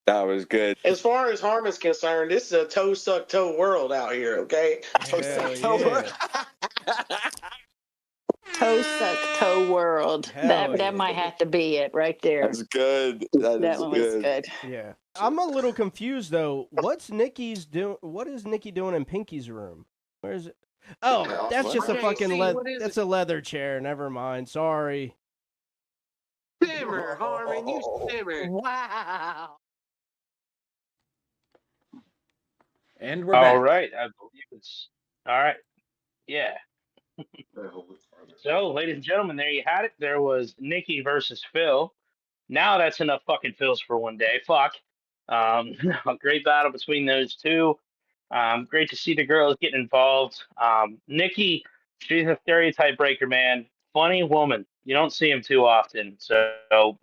That was good.
As far as Harmon's concerned, this is a toe suck toe world out here, okay?
Toe suck toe world. That might have to be it right there.
That's good.
That one was good.
Yeah. I'm a little confused though. What is Nikki doing in Pinky's room? Where is it? Oh, that's just a fucking that's a leather chair. Never mind. Sorry.
Simmer, Harmon, you simmer.
Wow.
And we're
All
back.
right, I believe it's all right. Yeah. So, ladies and gentlemen, there you had it. There was Nikki versus Phil. Now that's enough fucking Phils for one day. Fuck. A great battle between those two. Great to see the girls getting involved. Nikki, she's a stereotype breaker, man. Funny woman. You don't see him too often. So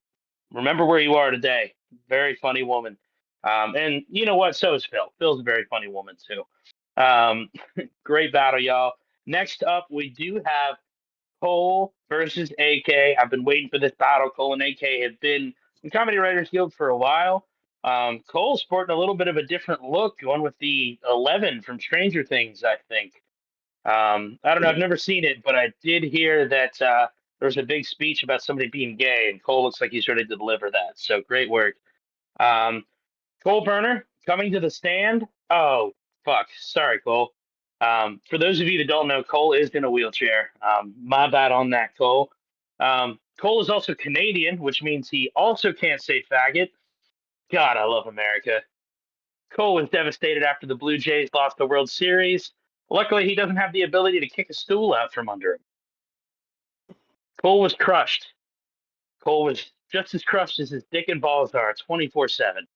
remember where you are today. Very funny woman. And you know what? So is Phil. Phil's a very funny woman too. Great battle, y'all. Next up, we do have Cole versus AK. I've been waiting for this battle. Cole and AK have been in Comedy Writers Guild for a while. Cole's sporting a little bit of a different look, going with the 11 from Stranger Things, I think. I don't know. I've never seen it, but I did hear that there was a big speech about somebody being gay, and Cole looks like he's ready to deliver that. So great work. Cole Burner coming to the stand. Oh, fuck. Sorry, Cole. For those of you that don't know, Cole is in a wheelchair. My bad on that, Cole. Cole is also Canadian, which means he also can't say faggot. God, I love America. Cole was devastated after the Blue Jays lost the World Series. Luckily, he doesn't have the ability to kick a stool out from under him. Cole was crushed. Cole was just as crushed as his dick and balls are 24/7.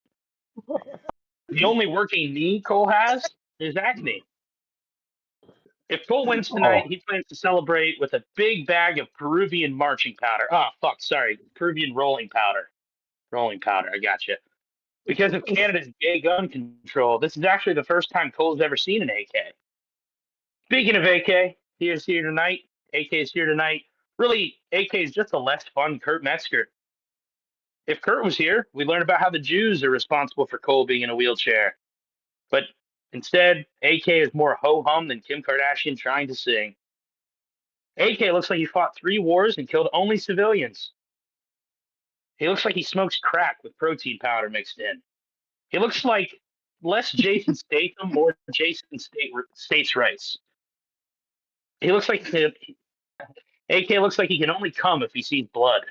The only working knee Cole has is acne. If Cole wins tonight, he plans to celebrate with a big bag of Peruvian marching powder. Oh, fuck, sorry. Peruvian rolling powder. Rolling powder, I got you. Because of Canada's gay gun control, this is actually the first time Cole's ever seen an AK. Speaking of AK, he is here tonight. AK is here tonight. Really, AK is just a less fun Kurt Metzger. If Kurt was here, we'd learn about how the Jews are responsible for Cole being in a wheelchair. But instead, AK is more ho-hum than Kim Kardashian trying to sing. AK looks like he fought 3 wars and killed only civilians. He looks like he smokes crack with protein powder mixed in. He looks like less Jason Statham, more Jason States Rice. He looks like AK looks like he can only come if he sees blood.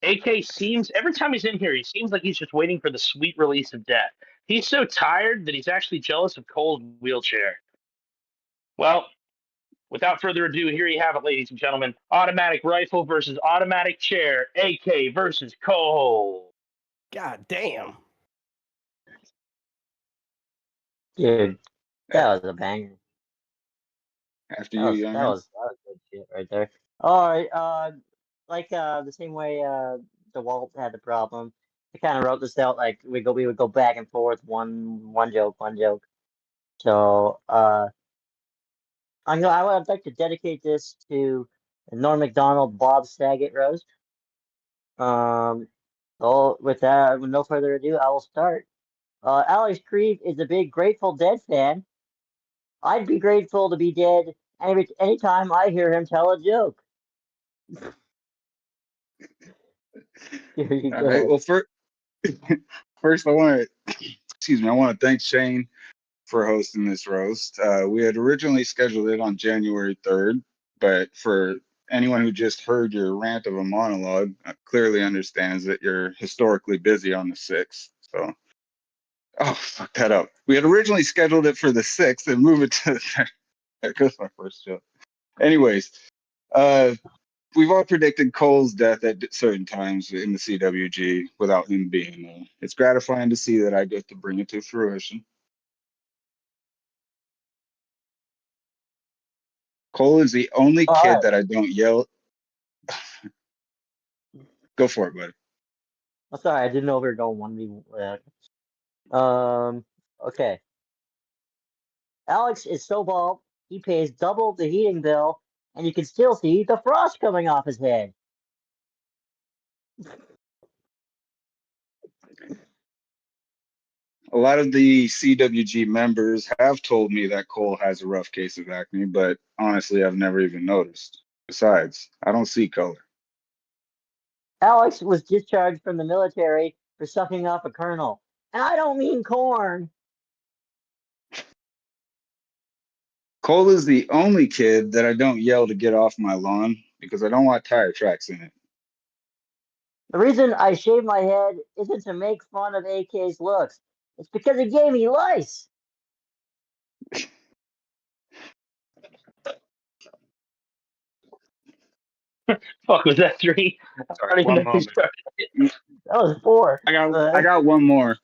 AK seems, every time he's in here, he seems like he's just waiting for the sweet release of death. He's so tired that he's actually jealous of Cole's wheelchair. Well, Without further ado, here you have it, ladies and gentlemen. Automatic rifle versus automatic chair. AK versus Cole.
God damn.
Dude, that was a banger.
After
That
you,
was
young
that
man.
was that was good shit right there. All right, like the same way DeWalt had the problem. I kind of wrote this out like we would go back and forth one joke, one joke. So I would like to dedicate this to Norm Macdonald, Bob Saget roast. So with that, with no further ado, I will start. Alex Creed is a big Grateful Dead fan. I'd be grateful to be dead anytime I hear him tell a joke. Here you
All right.
go.
Well, first I want to, excuse me, I want to thank Shane for hosting this roast. We had originally scheduled it on January 3rd, but for anyone who just heard your rant of a monologue, clearly understands that you're historically busy on the 6th. So, oh, fuck that up. We had originally scheduled it for the 6th and move it to the 3rd. There goes my first joke. Anyways, we've all predicted Cole's death at certain times in the CWG without him being there. It's gratifying to see that I get to bring it to fruition. Cole is the only
All
kid
right.
that I don't yell. Go for it, buddy.
I'm sorry, I didn't know we were going 1v. Okay. Alex is so bald, he pays double the heating bill, and you can still see the frost coming off his head.
A lot of the CWG members have told me that Cole has a rough case of acne, but honestly, I've never even noticed. Besides, I don't see color.
Alex was discharged from the military for sucking off a kernel. And I don't mean corn.
Cole is the only kid that I don't yell to get off my lawn because I don't want tire tracks in it.
The reason I shave my head isn't to make fun of AK's looks. It's because it gave me lice.
Fuck, was that 3? I don't even
One
know who
moment.
started it.
That was 4.
I got one more.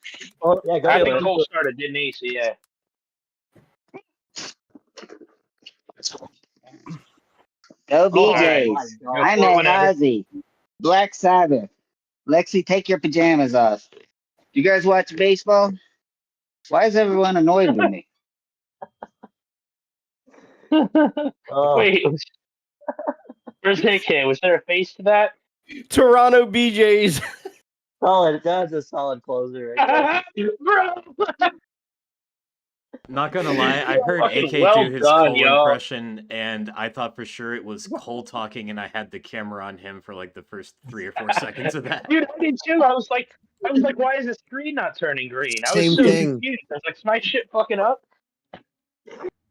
Oh, yeah, go
I
do
think
it.
Cole started, didn't he? So yeah.
Go
Oh my
BJs.
God.
I'm
Or
at
whatever.
Ozzy. Black Sabbath. Lexi, take your pajamas off. You guys watch baseball? Why is everyone annoyed with me?
Oh.
Wait, where's AK? Was there a face to that?
Toronto BJs.
Solid. That's a solid closer right there.
Bro!
Not gonna lie, I heard
Fucking
AK do
well
his
done,
Cole
yo.
impression, and I thought for sure it was Cole talking, and I had the camera on him for like the first 3 or 4 seconds of that.
Dude, I did too. I was like, why is the screen not turning green? I was
Same
so
thing.
confused. I was like, is my shit fucking up?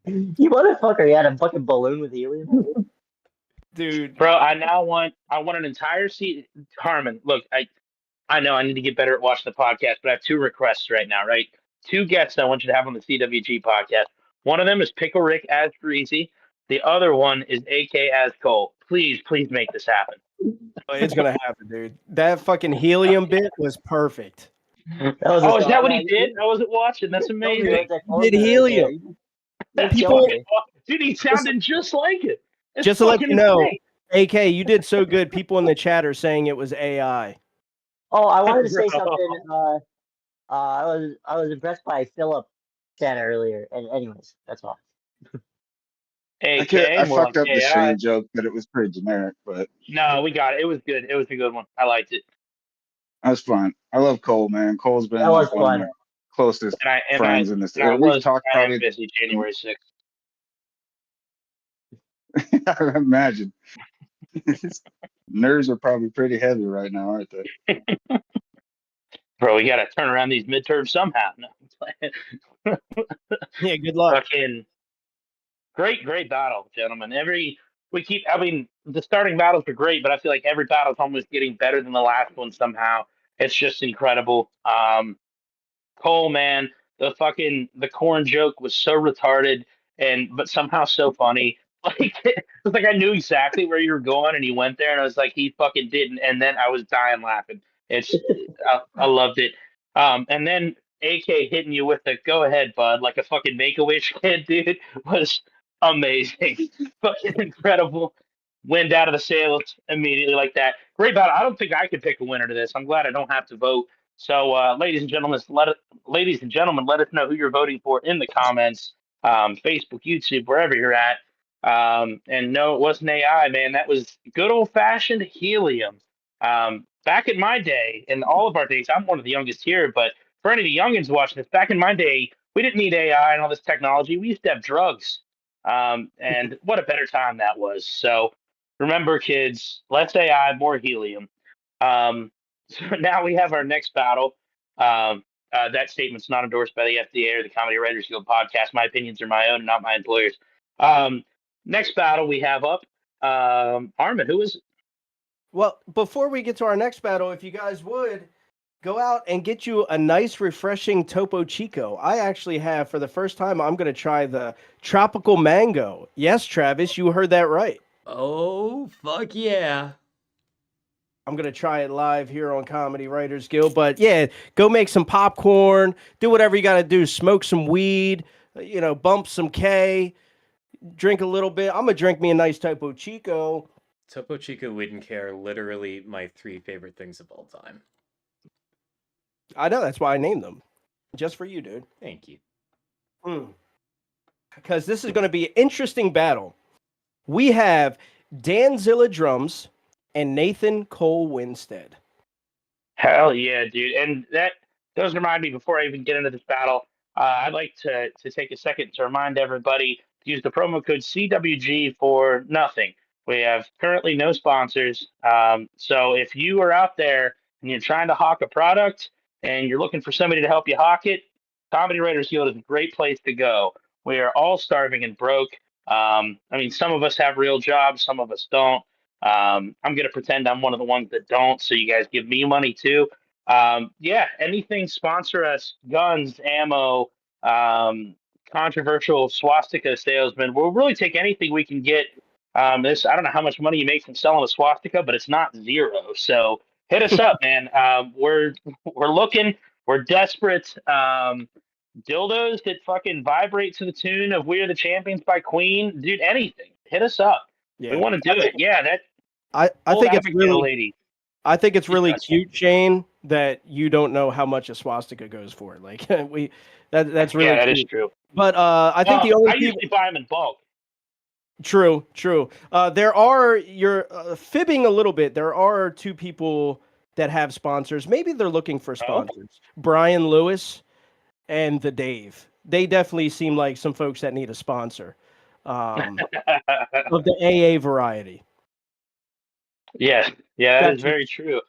You motherfucker, you had a fucking balloon with helium in it?
Dude.
Bro, I want an entire seat. Harmon, look, I know I need to get better at watching the podcast, but I have 2 requests right now, right? 2 guests I want you to have on the CWG podcast. One of them is Pickle Rick as Greasy. The other one is AK as Cole. Please, please make this happen.
It's gonna happen, dude. That fucking helium bit was perfect.
Oh, is that what he did? I wasn't watching. That's amazing.
He did helium. People,
Dude, he sounded just like it. It's
just to let
fucking
you know,
insane.
AK, you did so good. People in the chat are saying it was AI.
Oh, I wanted to say
Bro.
something. I was impressed by Philip chat earlier. And anyways, that's all.
AK,
I
more
fucked
like
up the
AI.
Shane joke, but it was pretty generic. But
No, we got it. It was good. It was a good one. I liked it.
that's fun. I love Cole, man. Cole's been
That was
like one of
fun.
my closest
And
friends in this. We've talked
I am
probably.
busy January 6th.
I imagine. Nerves are probably pretty heavy right now, aren't they?
Bro, we got to turn around these midterms somehow. No.
Yeah, good luck.
Fucking great battle, gentlemen. I mean, the starting battles are great, but I feel like every battle's almost getting better than the last one somehow. It's just incredible. Cole, man, the corn joke was so retarded but somehow so funny. Like it was like I knew exactly where you were going, and he went there, and I was like, he fucking didn't, and then I was dying laughing. I loved it. And then AK hitting you with the "Go ahead, bud," like a fucking Make a Wish kid, dude, was amazing. Fucking incredible. Wind out of the sails immediately like that. Great battle. I don't think I could pick a winner to this. I'm glad I don't have to vote. So, ladies and gentlemen, let us know who you're voting for in the comments, Facebook, YouTube, wherever you're at. And no, it wasn't AI, man. That was good old fashioned helium. Back in my day, in all of our days, I'm one of the youngest here, but for any of the youngins watching this, back in my day, we didn't need AI and all this technology. We used to have drugs. And what a better time that was. So remember, kids, less AI, more helium. So now we have our next battle. That statement's not endorsed by the FDA or the Comedy Writers Guild podcast. My opinions are my own, not my employer's. Next battle we have up. Armin, who is it?
Well, before we get to our next battle, if you guys would go out and get you a nice, refreshing Topo Chico. I actually have, for the first time, I'm going to try the tropical mango. Yes, Travis, you heard that right.
Oh, fuck yeah.
I'm going to try it live here on Comedy Writers Guild. But yeah, go make some popcorn, do whatever you got to do, smoke some weed, bump some K, drink a little bit. I'm going to drink me a nice Topo Chico.
Topo Chico wouldn't care. Literally my 3 favorite things of all time.
I know, that's why I named them. Just for you, dude.
Thank you.
Because this is going to be an interesting battle. We have Danzilla Drums and Nathan Cole Winstead.
Hell yeah, dude. And that does remind me, before I even get into this battle, I'd like to take a second to remind everybody to use the promo code CWG for nothing. We have currently no sponsors. So if you are out there and you're trying to hawk a product and you're looking for somebody to help you hawk it, Comedy Writers Guild is a great place to go. We are all starving and broke. Some of us have real jobs, some of us don't. I'm going to pretend I'm one of the ones that don't, so you guys give me money too. Anything, sponsor us. Guns, ammo, controversial swastika salesman. We'll really take anything we can get. I don't know how much money you make from selling a swastika, but it's not zero. So hit us up, man. We're looking. We're desperate. Dildos that fucking vibrate to the tune of "We Are the Champions" by Queen. Dude, anything. Hit us up. We want to do it. Yeah, that.
I
old
think it's
Abigail
really
lady.
I think it's really
Yes.
cute, Shane, that you don't know how much a swastika goes for. Like that's really
Yeah, that is
cute.
true.
But I think the only
I
people.
usually buy them in bulk.
True. You're fibbing a little bit. There are 2 people that have sponsors. Maybe they're looking for sponsors. Brian Lewis and the Dave. They definitely seem like some folks that need a sponsor of the AA variety.
Yes, yeah, that is
Gotcha.
very true.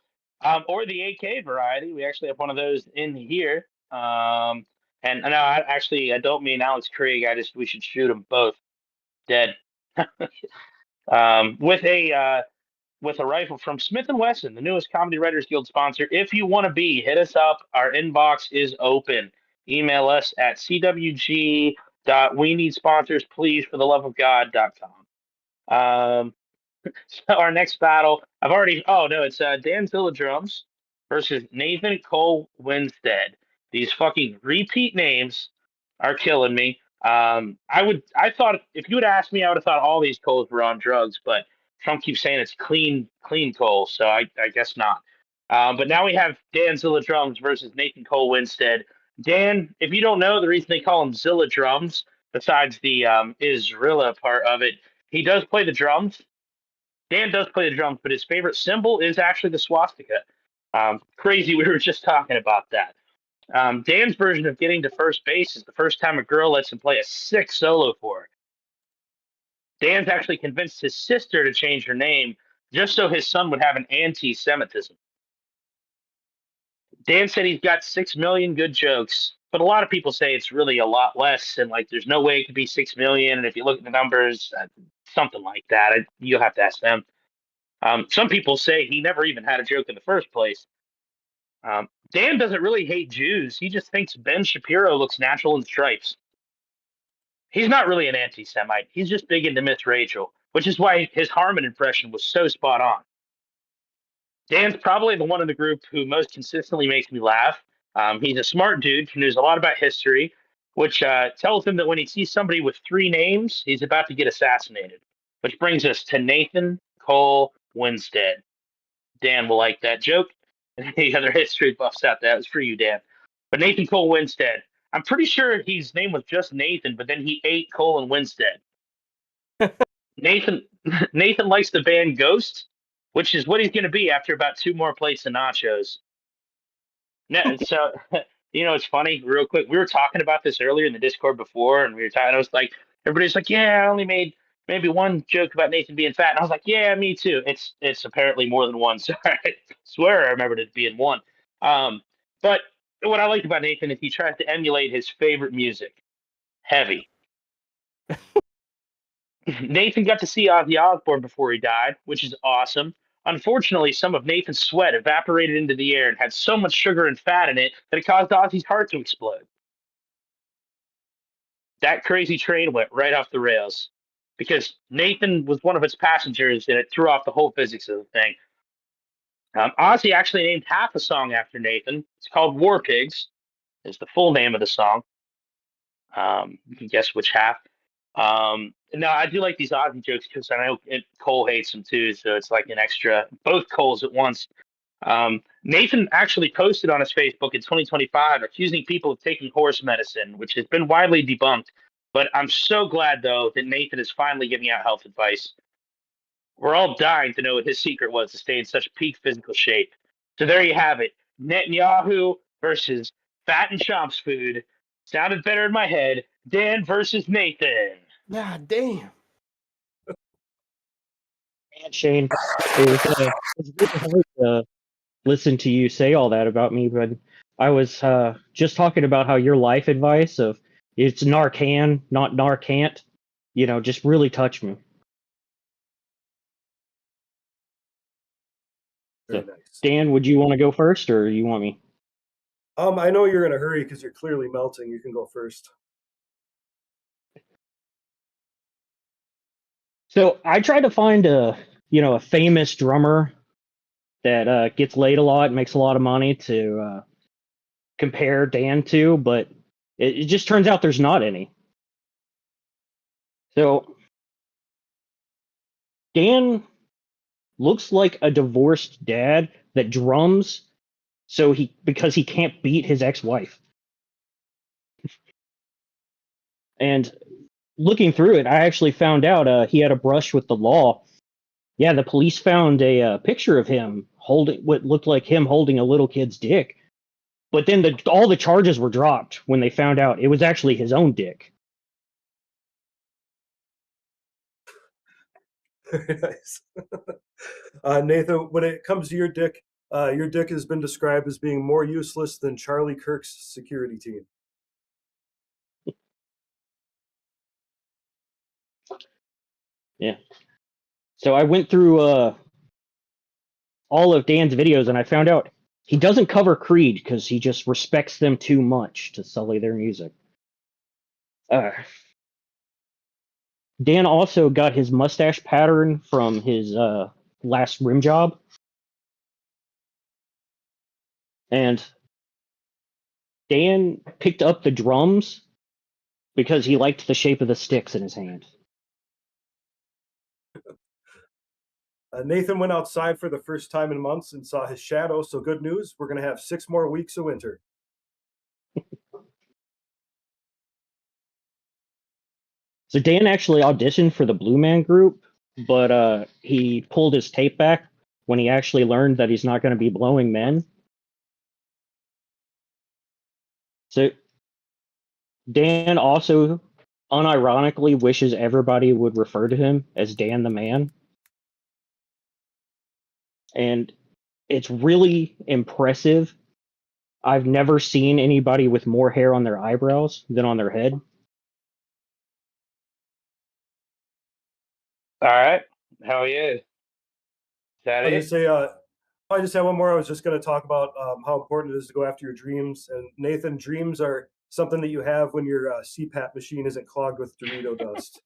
Or the AK variety. We actually have one of those in here. And no, I don't mean Alex Krieg. We should shoot them both dead. With a rifle from Smith and Wesson, the newest Comedy Writers Guild sponsor. If you want to be, hit us up. Our inbox is open. Email us at cwg.we-need-sponsors-please-for-the-love-of-God.com. So our next battle, it's Danzilla Drums versus Nathan Cole Winstead. These fucking repeat names are killing me. I thought if you would ask me, I would have thought all these Coles were on drugs, but Trump keeps saying it's clean Cole, so I guess not. But now we have Danzilla Drums versus Nathan Cole Winstead. Dan, if you don't know, the reason they call him Zilla Drums, besides the Israela part of it, he does play the drums. Dan does play the drums, but his favorite symbol is actually the swastika. Crazy, we were just talking about that. Dan's version of getting to first base is the first time a girl lets him play a sick solo for her. Dan's actually convinced his sister to change her name just so his son would have an anti-Semitism. Dan said he's got 6 million good jokes, but a lot of people say it's really a lot less, and there's no way it could be 6 million. And if you look at the numbers, something like that, you'll have to ask them. Some people say he never even had a joke in the first place. Dan doesn't really hate Jews. He just thinks Ben Shapiro looks natural in stripes. He's not really an anti-Semite. He's just big into Miss Rachel, which is why his Harmon impression was so spot on. Dan's probably the one in the group who most consistently makes me laugh. He's a smart dude who knows a lot about history, which tells him that when he sees somebody with 3 names, he's about to get assassinated. Which brings us to Nathan Cole Winstead. Dan will like that joke. And any other history buffs out there, that was for you, Dan. But Nathan Cole Winstead, I'm pretty sure his name was just Nathan, but then he ate Cole and Winstead. Nathan Nathan likes the band Ghost, which is what he's going to be after about 2 more plates of nachos. So, it's funny, real quick. We were talking about this earlier in the Discord before, and we were talking. I was like, everybody's like, yeah, I only made maybe one joke about Nathan being fat, and I was like, yeah, me too. It's apparently more than one. So I swear I remembered it being one. But what I like about Nathan is he tries to emulate his favorite music, heavy. Nathan got to see Ozzy Osbourne before he died, which is awesome. Unfortunately, some of Nathan's sweat evaporated into the air and had so much sugar and fat in it that it caused Ozzy's heart to explode. That crazy train went right off the rails because Nathan was one of its passengers and it threw off the whole physics of the thing. Ozzy actually named half a song after Nathan. It's called War Pigs, is the full name of the song. You can guess which half. No, I do like these Ozzy jokes because I know Cole hates them too, so it's like an extra, both Coles at once. Nathan actually posted on his Facebook in 2025 accusing people of taking horse medicine, which has been widely debunked. But I'm so glad, though, that Nathan is finally giving out health advice. We're all dying to know what his secret was to stay in such peak physical shape. So there you have it. Netanyahu versus Fat and Chomp's food. Sounded better in my head. Dan versus Nathan.
God damn.
And Shane, it's really hard to listen to you say all that about me, but I was just talking about how your life advice of it's Narcan, not Narcant, just really touched me.
Very
So,
nice.
Dan, would you want to go first, or you want me?
I know you're in a hurry because you're clearly melting. You can go first.
So I tried to find a famous drummer that gets laid a lot, makes a lot of money to compare Dan to, but it just turns out there's not any. So Dan looks like a divorced dad that drums because he can't beat his ex-wife. And looking through it, I actually found out he had a brush with the law. Yeah, the police found a picture of him holding what looked like him holding a little kid's dick. But then all the charges were dropped when they found out it was actually his own dick.
Very nice. Nathan, when it comes to your dick has been described as being more useless than Charlie Kirk's security team.
Yeah. So I went through all of Dan's videos and I found out he doesn't cover Creed because he just respects them too much to sully their music. Dan also got his mustache pattern from his last rim job. And Dan picked up the drums because he liked the shape of the sticks in his hand.
Nathan went outside for the first time in months and saw his shadow, so good news, we're going to have 6 more weeks of winter.
So Dan actually auditioned for the Blue Man Group, but he pulled his tape back when he actually learned that he's not going to be blowing men. So Dan also unironically wishes everybody would refer to him as Dan the Man. And it's really impressive. I've never seen anybody with more hair on their eyebrows than on their head.
All right. Hell yeah. Is that
I'll
it?
just say, I just have one more. I was just going to talk about how important it is to go after your dreams. And Nathan, dreams are something that you have when your CPAP machine isn't clogged with Dorito dust.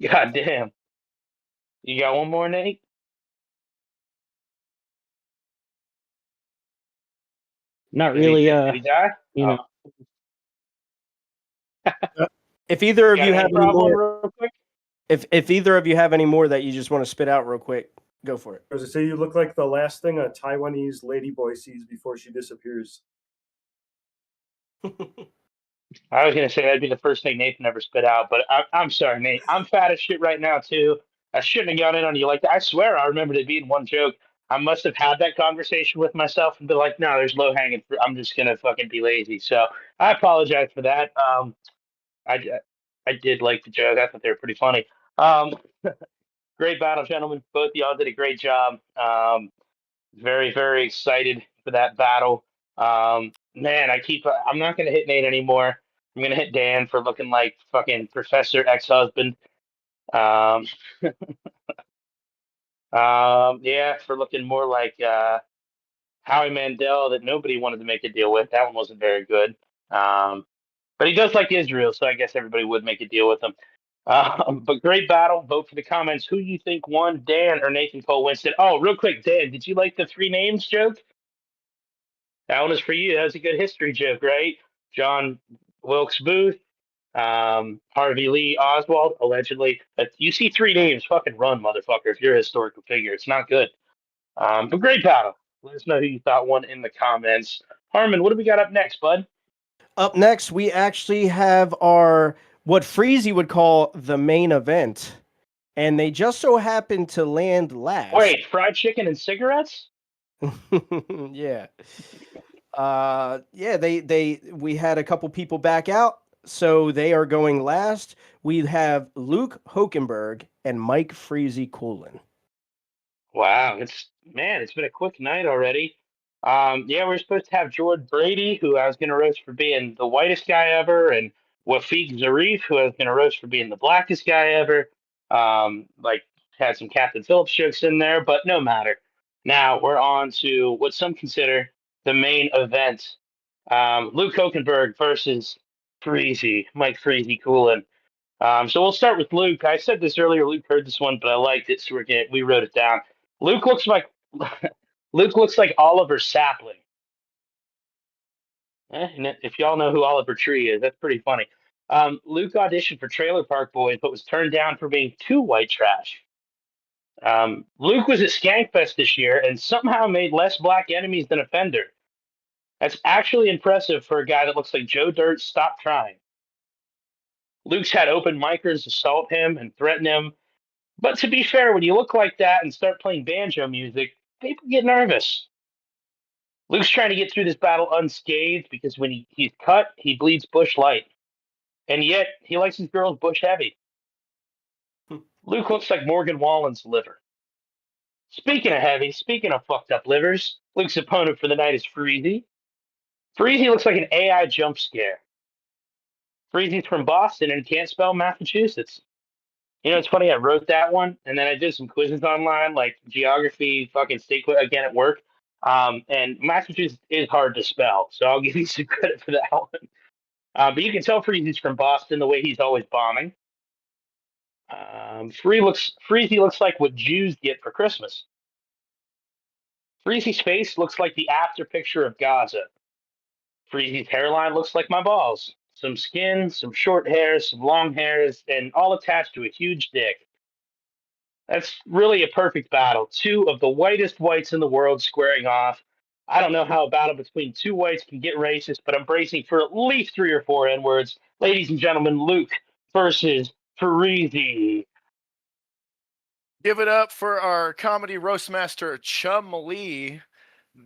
God damn. You got one more, Nate?
Not
Did he,
really.
did he die?
You know.
If either of
Got
you
any
have any
problem
more,
real quick?
if either of you have any more that you just want to spit out real quick, go for it.
As I say, you look like the last thing a Taiwanese ladyboy sees before she disappears.
I was gonna say that'd be the first thing Nathan ever spit out, but I'm sorry, Nate. I'm fat as shit right now too. I shouldn't have gone in on you like that. I swear I remembered it being one joke. I must have had that conversation with myself and be like, no, there's low hanging fruit. I'm just gonna fucking be lazy. So I apologize for that. I I did like the joke. I thought they were pretty funny. Um, great battle, gentlemen. Both of y'all did a great job. Very, very excited for that battle. Man, I'm not going to hit Nate anymore. I'm going to hit Dan for looking like fucking Professor Ex-Husband. Um, yeah, for looking more like Howie Mandel that nobody wanted to make a deal with. That one wasn't very good. But he does like Israel, so I guess everybody would make a deal with him. But great battle. Vote for the comments. Who you think won, Dan or Nathan Cole Winston? Oh, real quick, Dan, did you like the three names joke? That one is for you. That was a good history joke, right? John Wilkes Booth, Harvey Lee Oswald, allegedly. But you see three names, fucking run, motherfucker, if you're a historical figure. It's not good. But great battle. Let us know who you thought won in the comments. Harmon, what do we got up next, bud?
Up next, we actually have our what Freezy would call the main event, and they just so happened to land last.
Wait, fried chicken and cigarettes?
Yeah. Yeah, we had a couple people back out, so they are going last. We have Luke Hokenberg and Mike Freezy Coolin.
Wow, it's been a quick night already. Yeah, we're supposed to have George Brady, who I was going to roast for being the whitest guy ever, and Wafiq Zarif, who I was going to roast for being the blackest guy ever. Like had some Captain Phillips jokes in there, but no matter. Now we're on to what some consider the main event. Luke Hokenberg versus Mike Freezy Coolin. So we'll start with Luke. I said this earlier. Luke heard this one, but I liked it, so we wrote it down. Luke looks like Luke looks like Oliver Sapling. And if y'all know who Oliver Tree is, that's pretty funny. Luke auditioned for Trailer Park Boys, but was turned down for being too white trash. Luke was at Skankfest this year and somehow made less black enemies than Offender. That's actually impressive for a guy that looks like Joe Dirt. Stop trying. Luke's had open micers assault him and threaten him. But to be fair, when you look like that and start playing banjo music, people get nervous. Luke's trying to get through this battle unscathed because when he's cut, he bleeds bush light. And yet, he likes his girls bush heavy. Luke looks like Morgan Wallen's liver. Speaking of heavy, speaking of fucked up livers, Luke's opponent for the night is Freezy. Freezy looks like an AI jump scare. Freezy's from Boston and can't spell Massachusetts. You know, it's funny. I wrote that one, and then I did some quizzes online, like geography, fucking state quiz again at work. And Massachusetts is hard to spell, so I'll give you some credit for that one. But you can tell Freezy's from Boston the way he's always bombing. Freezy looks like what Jews get for Christmas. Freezy's face looks like the after picture of Gaza. Freezy's hairline looks like my balls. Some skin, some short hairs, some long hairs, and all attached to a huge dick. That's really a perfect battle. Two of the whitest whites in the world squaring off. I don't know how a battle between two whites can get racist, but I'm bracing for at least 3 or 4 N words. Ladies and gentlemen, Luke versus Freezy.
Give it up for our comedy roast master, Chum Lee.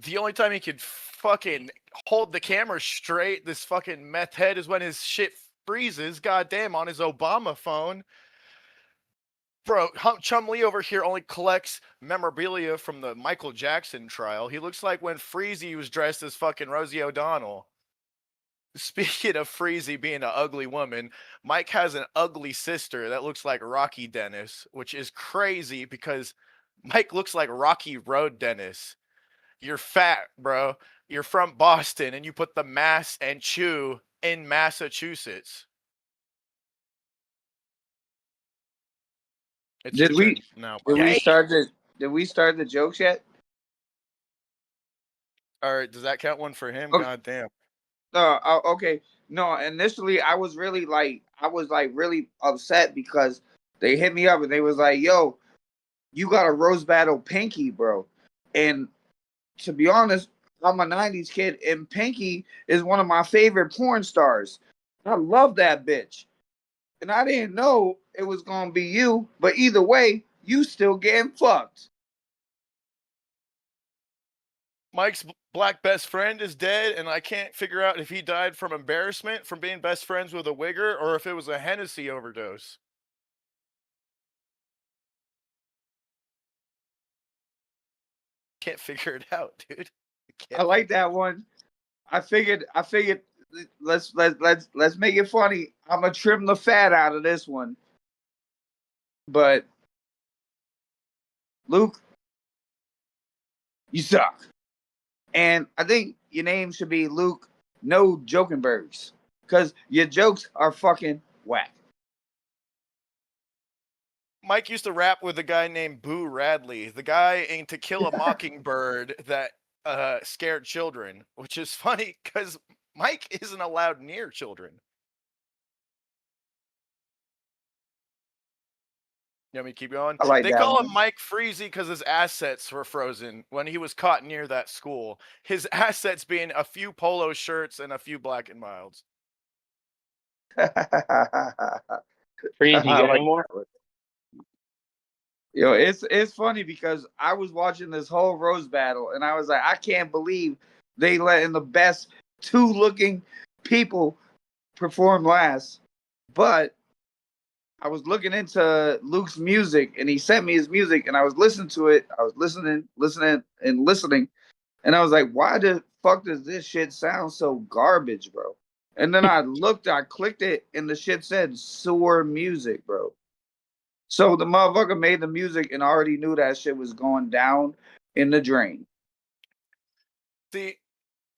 The only time he could fucking hold the camera straight, this fucking meth head, is when his shit freezes, goddamn, on his Obama phone. Bro, Chum Lee over here only collects memorabilia from the Michael Jackson trial. He looks like when Freezy was dressed as fucking Rosie O'Donnell. Speaking of Freezy being an ugly woman, Mike has an ugly sister that looks like Rocky Dennis, which is crazy because Mike looks like Rocky Road Dennis. You're fat, bro. you're from Boston and you put the Mass and Chew in Massachusetts. It's
Did
your
we
turn now,
did
Brian.
we start the jokes yet?
All right, does that count one for him?
Okay.
God damn.
Okay. No, initially I was really really upset because they hit me up and they was like, "Yo, you got a roast battle Pinky, bro." And to be honest, I'm a 90s kid and Pinky is one of my favorite porn stars. I love that bitch. And I didn't know it was going to be you, but either way, you still getting fucked.
Mike's black best friend is dead, and I can't figure out if he died from embarrassment from being best friends with a wigger or if it was a Hennessy overdose. Can't figure it out, dude.
I like that one. I figured let's make it funny. I'm gonna trim the fat out of this one. But Luke, you suck. And I think your name should be Luke No Jokenbergs. Because your jokes are fucking whack.
Mike used to rap with a guy named Boo Radley. The guy in To Kill a Mockingbird that scared children, which is funny because Mike isn't allowed near children. You want me to keep going?
I like
They
that
call
one.
him Mike Freezy because his assets were frozen when he was caught near that school. His assets being a few polo shirts and a few Black and Milds.
Freeze, you
I
got
like
any more?
that one. Yo, it's funny because I was watching this whole Rose battle and I was like, I can't believe they letting the best two looking people perform last. But I was looking into Luke's music and he sent me his music and I was listening to it. I was listening, and I was like, why the fuck does this shit sound so garbage, bro? And then I clicked it, and the shit said sewer music, bro. So the motherfucker made the music and already knew that shit was going down in the drain.
See,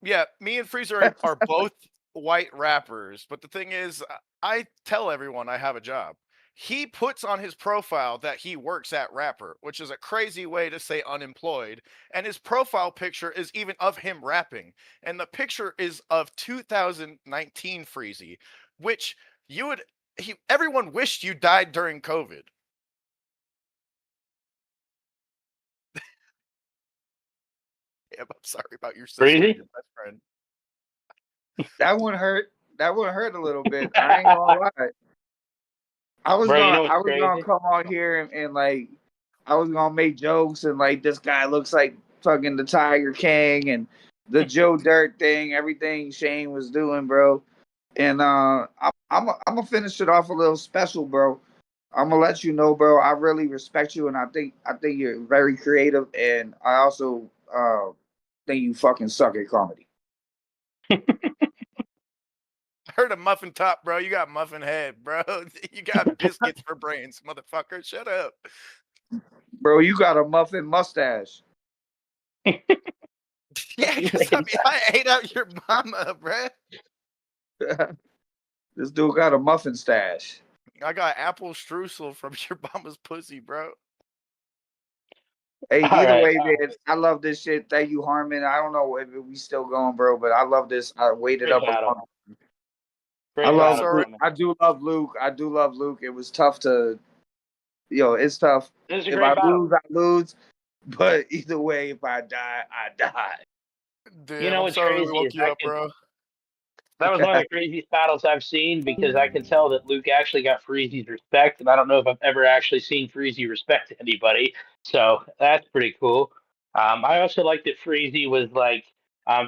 yeah, me and Freezer are both white rappers, but the thing is, I tell everyone I have a job. He puts on his profile that he works at Rapper, which is a crazy way to say unemployed. And his profile picture is even of him rapping. And the picture is of 2019 Freezy, which everyone wished you died during COVID. Yeah, I'm sorry about your sister and your best friend.
That one hurt. That one hurt a little bit. I ain't gonna lie. I was
Bro, you
gonna
know what's
I was gonna
crazy?
come on here and like I was gonna make jokes and like this guy looks like fucking the Tiger King and the Joe Dirt thing, everything Shane was doing, bro. And I'm gonna finish it off a little special, bro. I'm gonna let you know, bro. I really respect you, and I think you're very creative, and I also think you fucking suck at comedy.
I heard a muffin top, bro. You got muffin head, bro. You got biscuits for brains, motherfucker. Shut up.
Bro, you got a muffin mustache.
Yeah, because I ate out your mama, bro.
This dude got a muffin stash.
I got apple streusel from your mama's pussy, bro.
Hey,
All
either
right.
way, man, I love this shit. Thank you, Harmon. I don't know if we still going, bro, but I love this. I waited
Great
up a
battle.
long.
Great battle, Harmon.
I do love Luke. I do love Luke. It was tough to, it's tough.
It was a
If
great
I
battle.
lose, I lose. But either way, if I die, I die.
Damn,
You know
I'm
what's
sorry we
crazy
woke
is
you up, bro.
that was one of the craziest battles I've seen because I could tell that Luke actually got Freezy's respect, and I don't know if I've ever actually seen Freezy respect anybody. So that's pretty cool. I also like that Freezy was like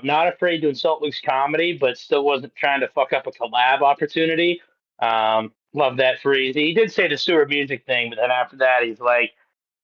not afraid to insult Luke's comedy, but still wasn't trying to fuck up a collab opportunity. Love that Freezy. He did say the sewer music thing, but then after that, he's like,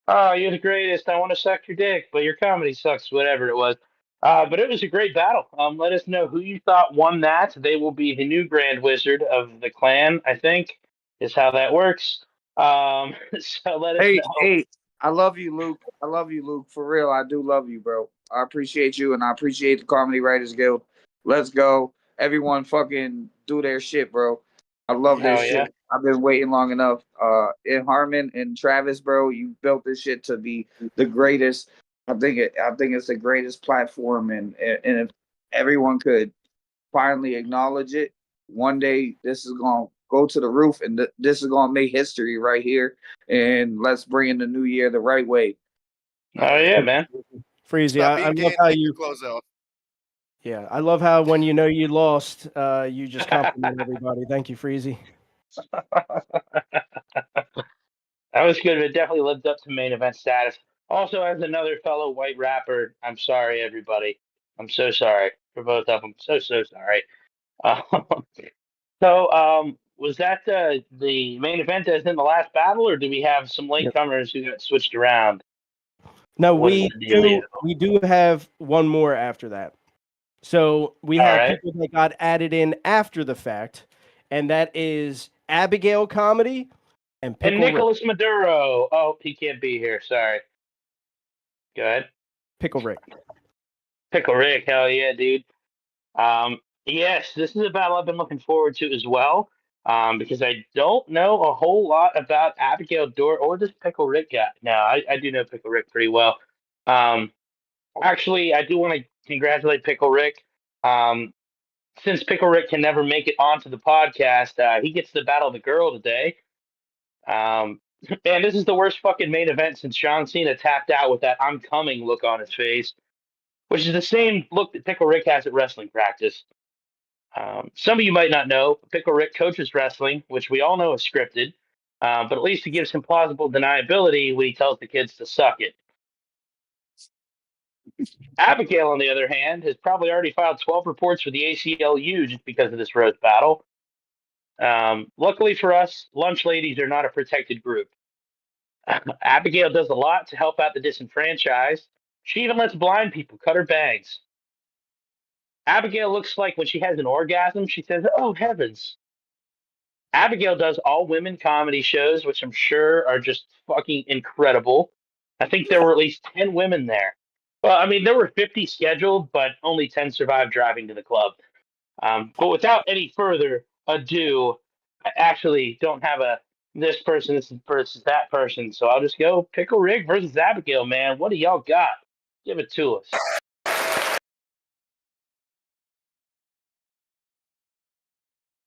"Oh, you're the greatest. I want to suck your dick, but your comedy sucks." Whatever it was. But it was a great battle. Let us know who you thought won that. They will be the new Grand Wizard of the clan, I think, is how that works. So let us
Hey,
know.
I love you, Luke. I love you, Luke. For real, I do love you, bro. I appreciate you, and I appreciate the Comedy Writers Guild. Let's go. Everyone fucking do their shit, bro. I love this
Hell
shit.
yeah.
I've been waiting long enough. And Harmon and Travis, bro, you built this shit to be the greatest. I think it's the greatest platform, and if everyone could finally acknowledge it, one day this is gonna go to the roof, and this is gonna make history right here. And let's bring in the new year the right way.
Oh yeah, man.
Freezy,
Stop
I
being gay
love
and
how
take
you.
your clothes off.
Yeah, I love how when you know you lost, you just compliment everybody. Thank you, Freezy.
That was good. It definitely lived up to main event status. Also, as another fellow white rapper, I'm sorry, everybody. I'm so sorry for both of them. So sorry. Um, was that the main event as in the last battle, or do we have some latecomers who got switched around?
No,
What's
we
the dealio?
do have one more after that. So we
All
have
right.
people that got added in after the fact, and that is Abigail Comedy and
And
Pickle Rick.
Nicholas Maduro. Oh, he can't be here. Sorry. Go ahead.
Pickle Rick.
Pickle Rick. Hell yeah, dude. Yes, this is a battle I've been looking forward to as well. Because I don't know a whole lot about Abigail Dor or this Pickle Rick guy. No, I do know Pickle Rick pretty well. Actually, I do want to congratulate Pickle Rick. Since Pickle Rick can never make it onto the podcast, he gets to battle the girl today. Man, this is the worst fucking main event since John Cena tapped out with that "I'm coming" look on his face, which is the same look that Pickle Rick has at wrestling practice. Some of you might not know, Pickle Rick coaches wrestling, which we all know is scripted, but at least it gives him plausible deniability when he tells the kids to suck it. Abigail, on the other hand, has probably already filed 12 reports for the ACLU just because of this roast battle. Luckily for us, lunch ladies are not a protected group. Abigail does a lot to help out the disenfranchised. She even lets blind people cut her bangs. Abigail looks like when she has an orgasm, she says, "Oh, heavens." Abigail does all women comedy shows, which I'm sure are just fucking incredible. I think there were at least 10 women there. Well, I mean, there were 50 scheduled, but only 10 survived driving to the club. But without any further ado, I actually don't have a this person versus that person, so I'll just go Pickle Rick versus Abigail, man. What do y'all got? Give it to us.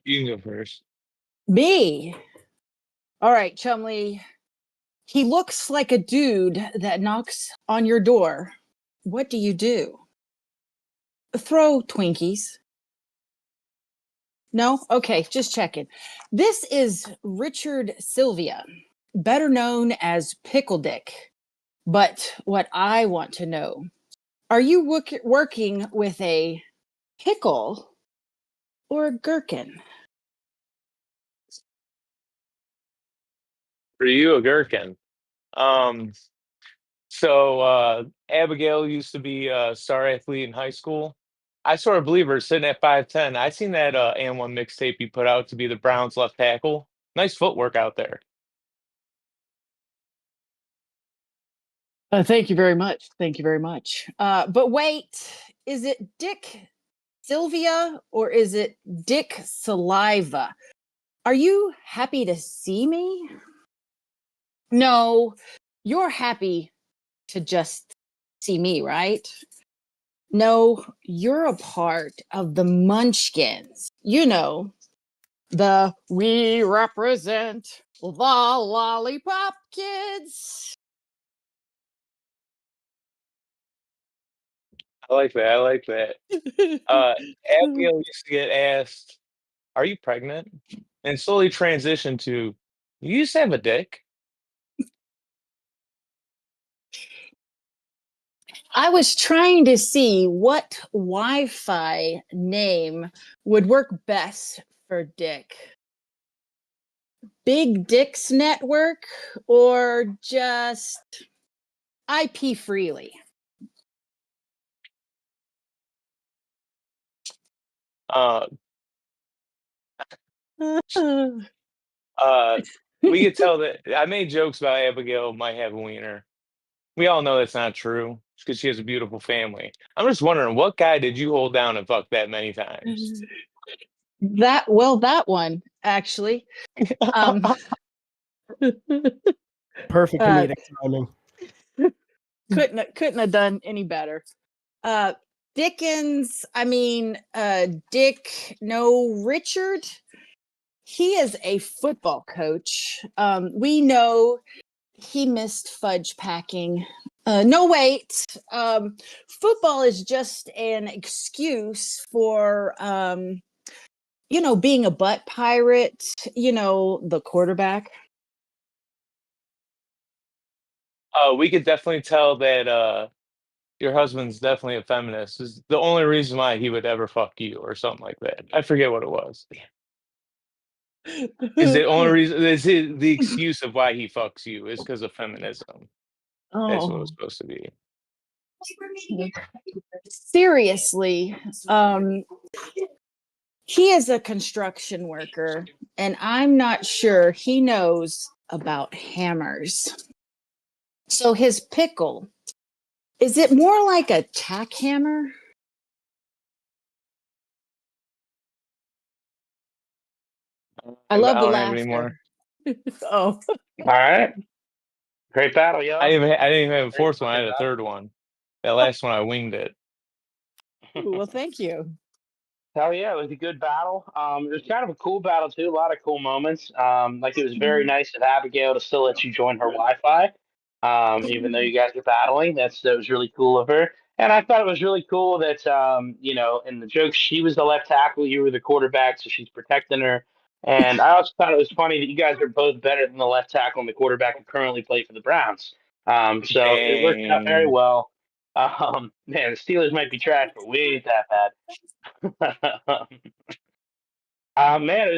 You can go first.
Me. All right, Chumley. He looks like a dude that knocks on your door. What do you do? Throw Twinkies. No? Okay, just checking. This is Richard Sylvia, better known as Pickle Dick. But what I want to know, are you working with a pickle or a gherkin?
For you, a gherkin. Um, Abigail used to be a star athlete in high school. I sort of believe her sitting at 5'10". I seen that and1 mixtape you put out to be the Browns left tackle. Nice footwork out there.
Thank you very much. Thank you very much. But wait, is it Dick Sylvia or is it Dick Saliva? Are you happy to see me? No, you're happy to just see me, right? No, you're a part of the Munchkins. You know, the We Represent the Lollipop Kids.
I like that. I like that. Abigail used to get asked, "Are you pregnant?" and slowly transition to, "You used to have a dick."
I was trying to see what Wi Fi name would work best for Dick. Big Dick's Network or just IP Freely?
Uh, we could tell that I made jokes about Abigail might have a wiener. We all know that's not true. because she has a beautiful family. I'm just wondering, what guy did you hold down and fuck that many times?
That one actually. Um,
Perfect
uh,
comedic timing.
couldn't have done any better. Dickens, I mean, Dick, no, Richard. He is a football coach. We know he missed fudge packing. No, wait. Football is just an excuse for, being a butt pirate, the quarterback.
We could definitely tell that your husband's definitely a feminist. Is the only reason why he would ever fuck you or something like that. I forget what it was. Is the only reason is the excuse of why he fucks you is because of feminism. That's what it was
Oh,
supposed to be.
seriously. He is a construction worker, and I'm not sure he knows about hammers. So his pickle, is it more like a tack hammer? I love
I
the
don't have any more.
laughter. Oh,
All right. Great battle, y'all.
I didn't even have a
Great
fourth one. I
fucking
had a
battle.
third one. That last one I winged it.
well, thank you.
Hell yeah, it was a good battle. It was kind of a cool battle too. A lot of cool moments. Like it was very nice of Abigail to still let you join her Wi-Fi, even though you guys were battling. That was really cool of her. And I thought it was really cool that in the jokes she was the left tackle, you were the quarterback, so she's protecting her. And I also thought it was funny that you guys are both better than the left tackle and the quarterback who currently play for the Browns. So it worked out very
Dang.
well. Man, the Steelers might be trash, but we ain't that bad. Man, it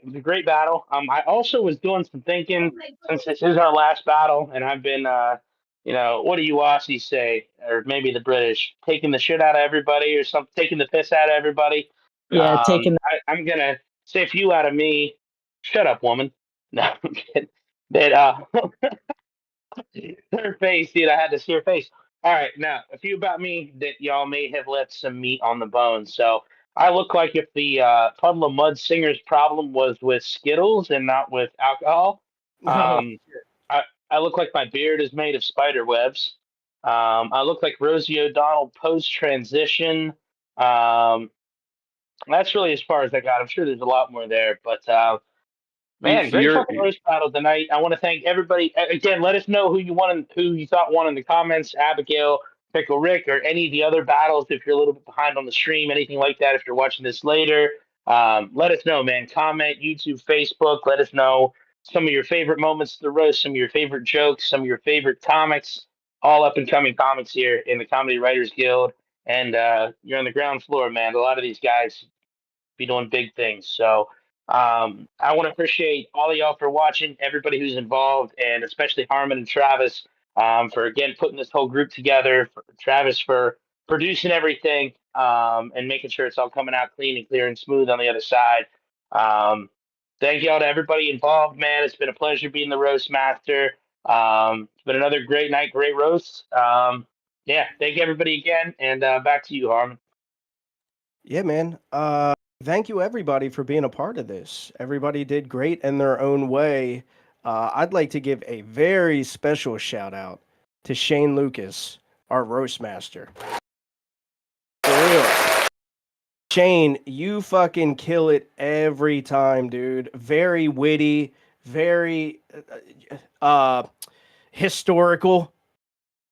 was a great battle. I also was doing some thinking since this is our last battle, and I've been, what do you Aussies say, or maybe the British, taking the shit out of everybody, or something, taking the piss out of everybody.
Yeah, taking.
I'm gonna say a few out of me. Shut up, woman. No, I'm kidding. That her face, dude. I had to see her face. All right, now a few about me that y'all may have left some meat on the bone. So I look like if the Puddle of Mud Singer's problem was with Skittles and not with alcohol.
Oh,
Um, I look like my beard is made of spider webs. I look like Rosie O'Donnell post transition. Um, that's really as far as I got. I'm sure there's a lot more there, but man, great
You're
fucking roast battle tonight. I want to thank everybody. Again, let us know who you thought won in the comments. Abigail, Pickle Rick, or any of the other battles. If you're a little bit behind on the stream, anything like that. If you're watching this later, let us know, man. Comment, YouTube, Facebook. Let us know some of your favorite moments of the roast, some of your favorite jokes, some of your favorite comics. All up and coming comics here in the Comedy Writers Guild, and you're on the ground floor, man. A lot of these guys be doing big things. So I want to appreciate all of y'all for watching, everybody who's involved, and especially Harmon and Travis for again putting this whole group together. For Travis for producing everything and making sure it's all coming out clean and clear and smooth on the other side. Thank y'all to everybody involved, man. It's been a pleasure being the roast master. It's been another great night, great roast. Yeah, thank you everybody again, and back to you, Harmon.
yeah, man. Thank you everybody for being a part of this. Everybody did great in their own way. I'd like to give a very special shout out to Shane Lucas, our roast master. For real. Shane, you fucking kill it every time, dude. Very witty, very historical.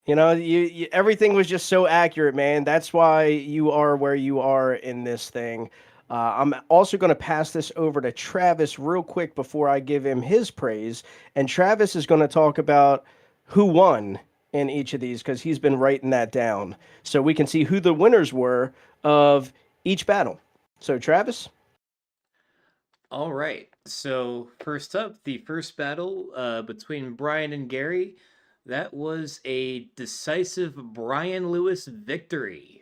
You everything was just so accurate, man. That's why you are where you are in this thing. I'm also going to pass this over to Travis real quick before I give him his praise. And Travis is going to talk about who won in each of these because he's been writing that down. So we can see who the winners were of each battle. So, Travis?
All right. So first up, the first battle between Brian and Gary. That was a decisive Brian Lewis victory.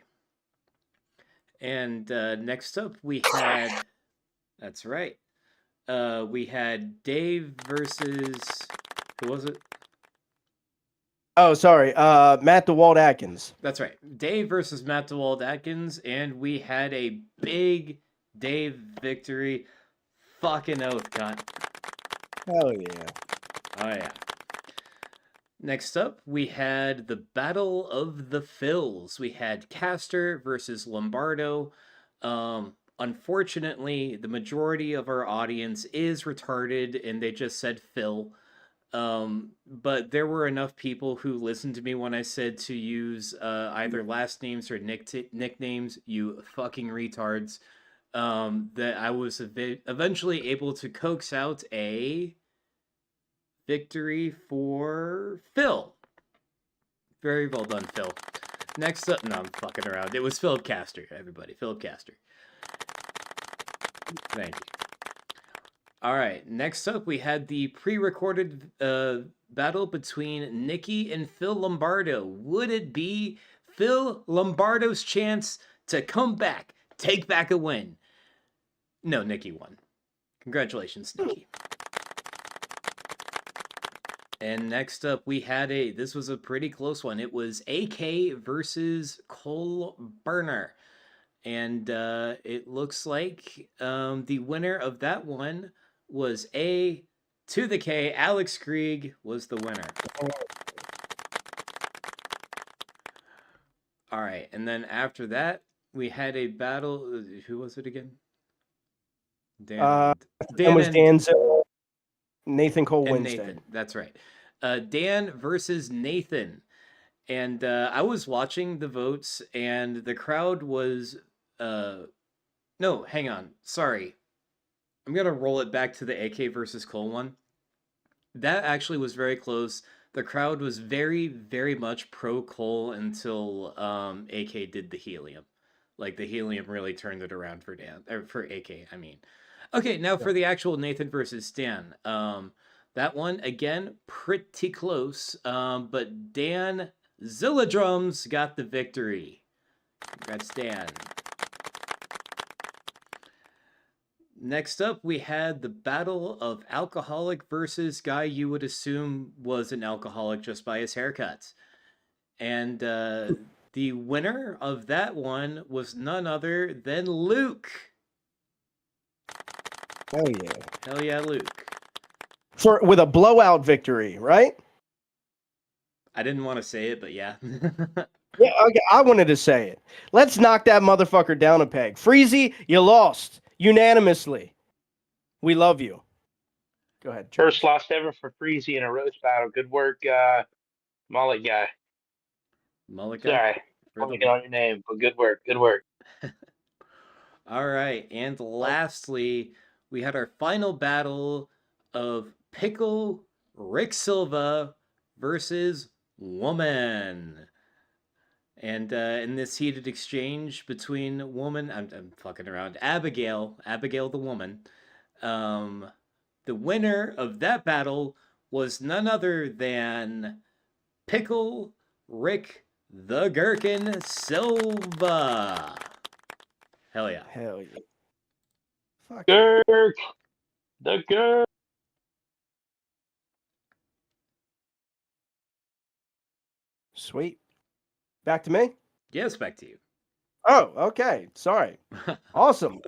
And next up, we had. That's right. We had Dave versus. Who was it?
Oh, sorry. Matt DeWalt Atkins.
That's right. Dave versus Matt DeWalt Atkins, and we had a big Dave victory. Fucking oath, cunt.
Hell yeah.
Oh, yeah. Next up, we had the Battle of the Phils. We had Castor versus Lombardo. Unfortunately, the majority of our audience is retarded, and they just said Phil. But there were enough people who listened to me when I said to use either last names or nicknames, you fucking retards, that I was eventually able to coax out a victory for Phil. Very well done, Phil. Next up, no, I'm fucking around. It was Philip Castor, everybody. Philip Castor. Thank you. All right, next up, we had the pre-recorded battle between Nikki and Phil Lombardo. Would it be Phil Lombardo's chance to come back, take back a win? No, Nikki won. Congratulations, Nikki. And next up, we had this was a pretty close one. It was AK versus Cole Burner. And it looks like the winner of that one was A to the K. Alex Krieg was the winner. All right, and then after that, we had a battle. Who was it again? Dan.
Dan was Dan Zimmer, Nathan Cole
and
Winstead.
Nathan. That's right. Dan versus Nathan. And I was watching the votes, and the crowd was... no, hang on. Sorry. I'm going to roll it back to the AK versus Cole one. That actually was very close. The crowd was very, very much pro Cole until AK did the helium. Like, the helium really turned it around for Dan, or for AK, I mean. Okay, now for the actual Nathan versus Dan. That one, again, pretty close. But Dan Zilladrums got the victory. Congrats, Dan. Next up, we had the battle of alcoholic versus guy you would assume was an alcoholic just by his haircuts. And the winner of that one was none other than Luke.
Hell yeah.
Hell yeah, Luke.
With a blowout victory, right?
I didn't want to say it, but yeah.
Yeah, okay, I wanted to say it. Let's knock that motherfucker down a peg. Freezy, you lost unanimously. We love you. Go ahead.
First loss ever for Freezy in a roast battle. Good work, mullet guy.
Mullet guy?
Sorry, I'm get on your name, but good work. Good work.
All right, and lastly, we had our final battle of Pickle Rick Silva versus Woman. And in this heated exchange between Woman, I'm fucking around, Abigail the Woman, the winner of that battle was none other than Pickle Rick the Gherkin Silva. Hell yeah.
Hell yeah. Fuck
Gurk. The Gurk.
Sweet. Back to me?
Yes, back to you.
Oh, okay. Sorry. Awesome.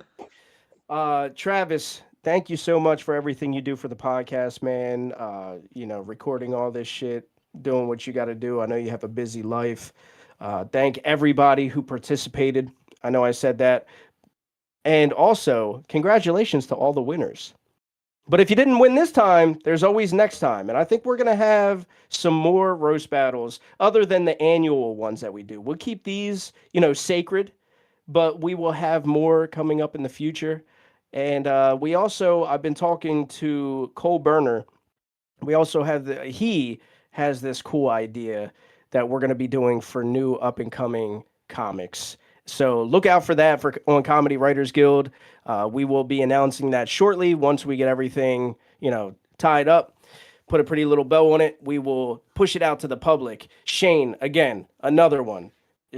Travis, thank you so much for everything you do for the podcast, man. Recording all this shit, doing what you got to do. I know you have a busy life. Thank everybody who participated. I know I said that. And also, congratulations to all the winners. But if you didn't win this time, there's always next time. And I think we're going to have some more roast battles other than the annual ones that we do. We'll keep these, sacred, but we will have more coming up in the future. And I've been talking to Cole Burner. We also have he has this cool idea that we're going to be doing for new up and coming comics. So look out for that on Comedy Writers Guild. We will be announcing that shortly once we get everything, tied up. Put a pretty little bow on it. We will push it out to the public. Shane, again, another one.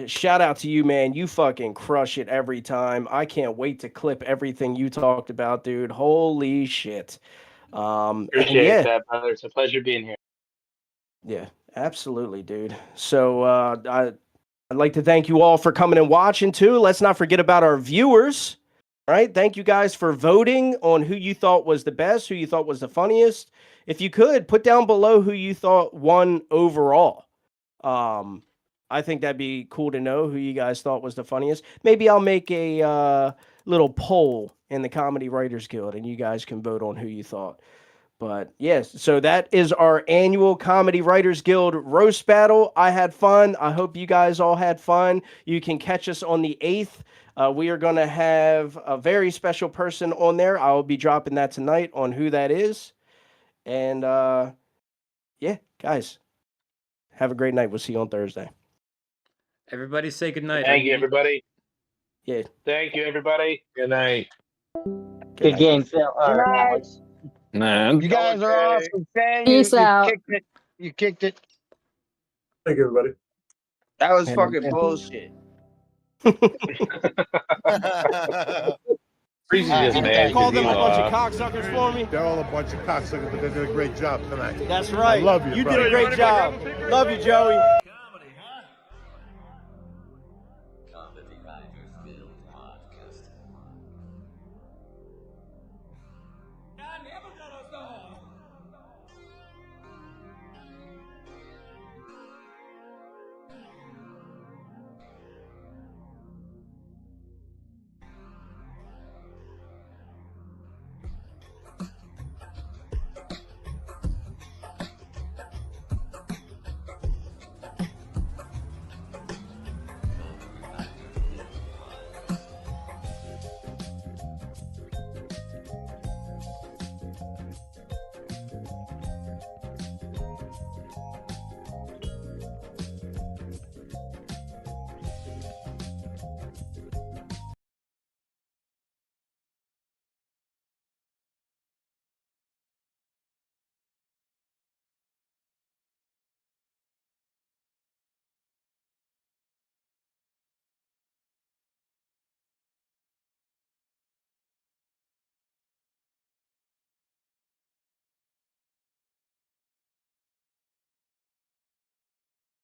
Shout out to you, man. You fucking crush it every time. I can't wait to clip everything you talked about, dude. Holy shit.
Appreciate that, brother. It's a pleasure being here.
Yeah, Absolutely, dude. So I'd like to thank you all for coming and watching too. Let's not forget about our viewers. All right. Thank you guys for voting on who you thought was the best, who you thought was the funniest. If you could, put down below who you thought won overall. I think that'd be cool to know who you guys thought was the funniest. Maybe I'll make a little poll in the Comedy Writers Guild and you guys can vote on who you thought. But yes, so that is our annual Comedy Writers Guild roast battle. I had fun. I hope you guys all had fun. You can catch us on the 8th. We are going to have a very special person on there. I will be dropping that tonight on who that is. And yeah, guys, have a great night. We'll see you on Thursday.
Everybody say goodnight.
Thank you, everybody.
Yeah.
Thank you, everybody.
Good night.
Good game, Phil.
Good night.
Alex.
Man.
You guys are awesome. Shane,
Peace
you
out.
kicked it. You kicked it.
Thank you, everybody.
That was
And-
fucking
and-
bullshit.
Breezy just mad.
Call
'cause
them
he
a bunch of
lost.
cocksuckers for me.
They're all a bunch of cocksuckers, but they did a great job tonight.
That's right.
I love you,
You
brother.
did a great job. Love you, Joey.
I never let us off.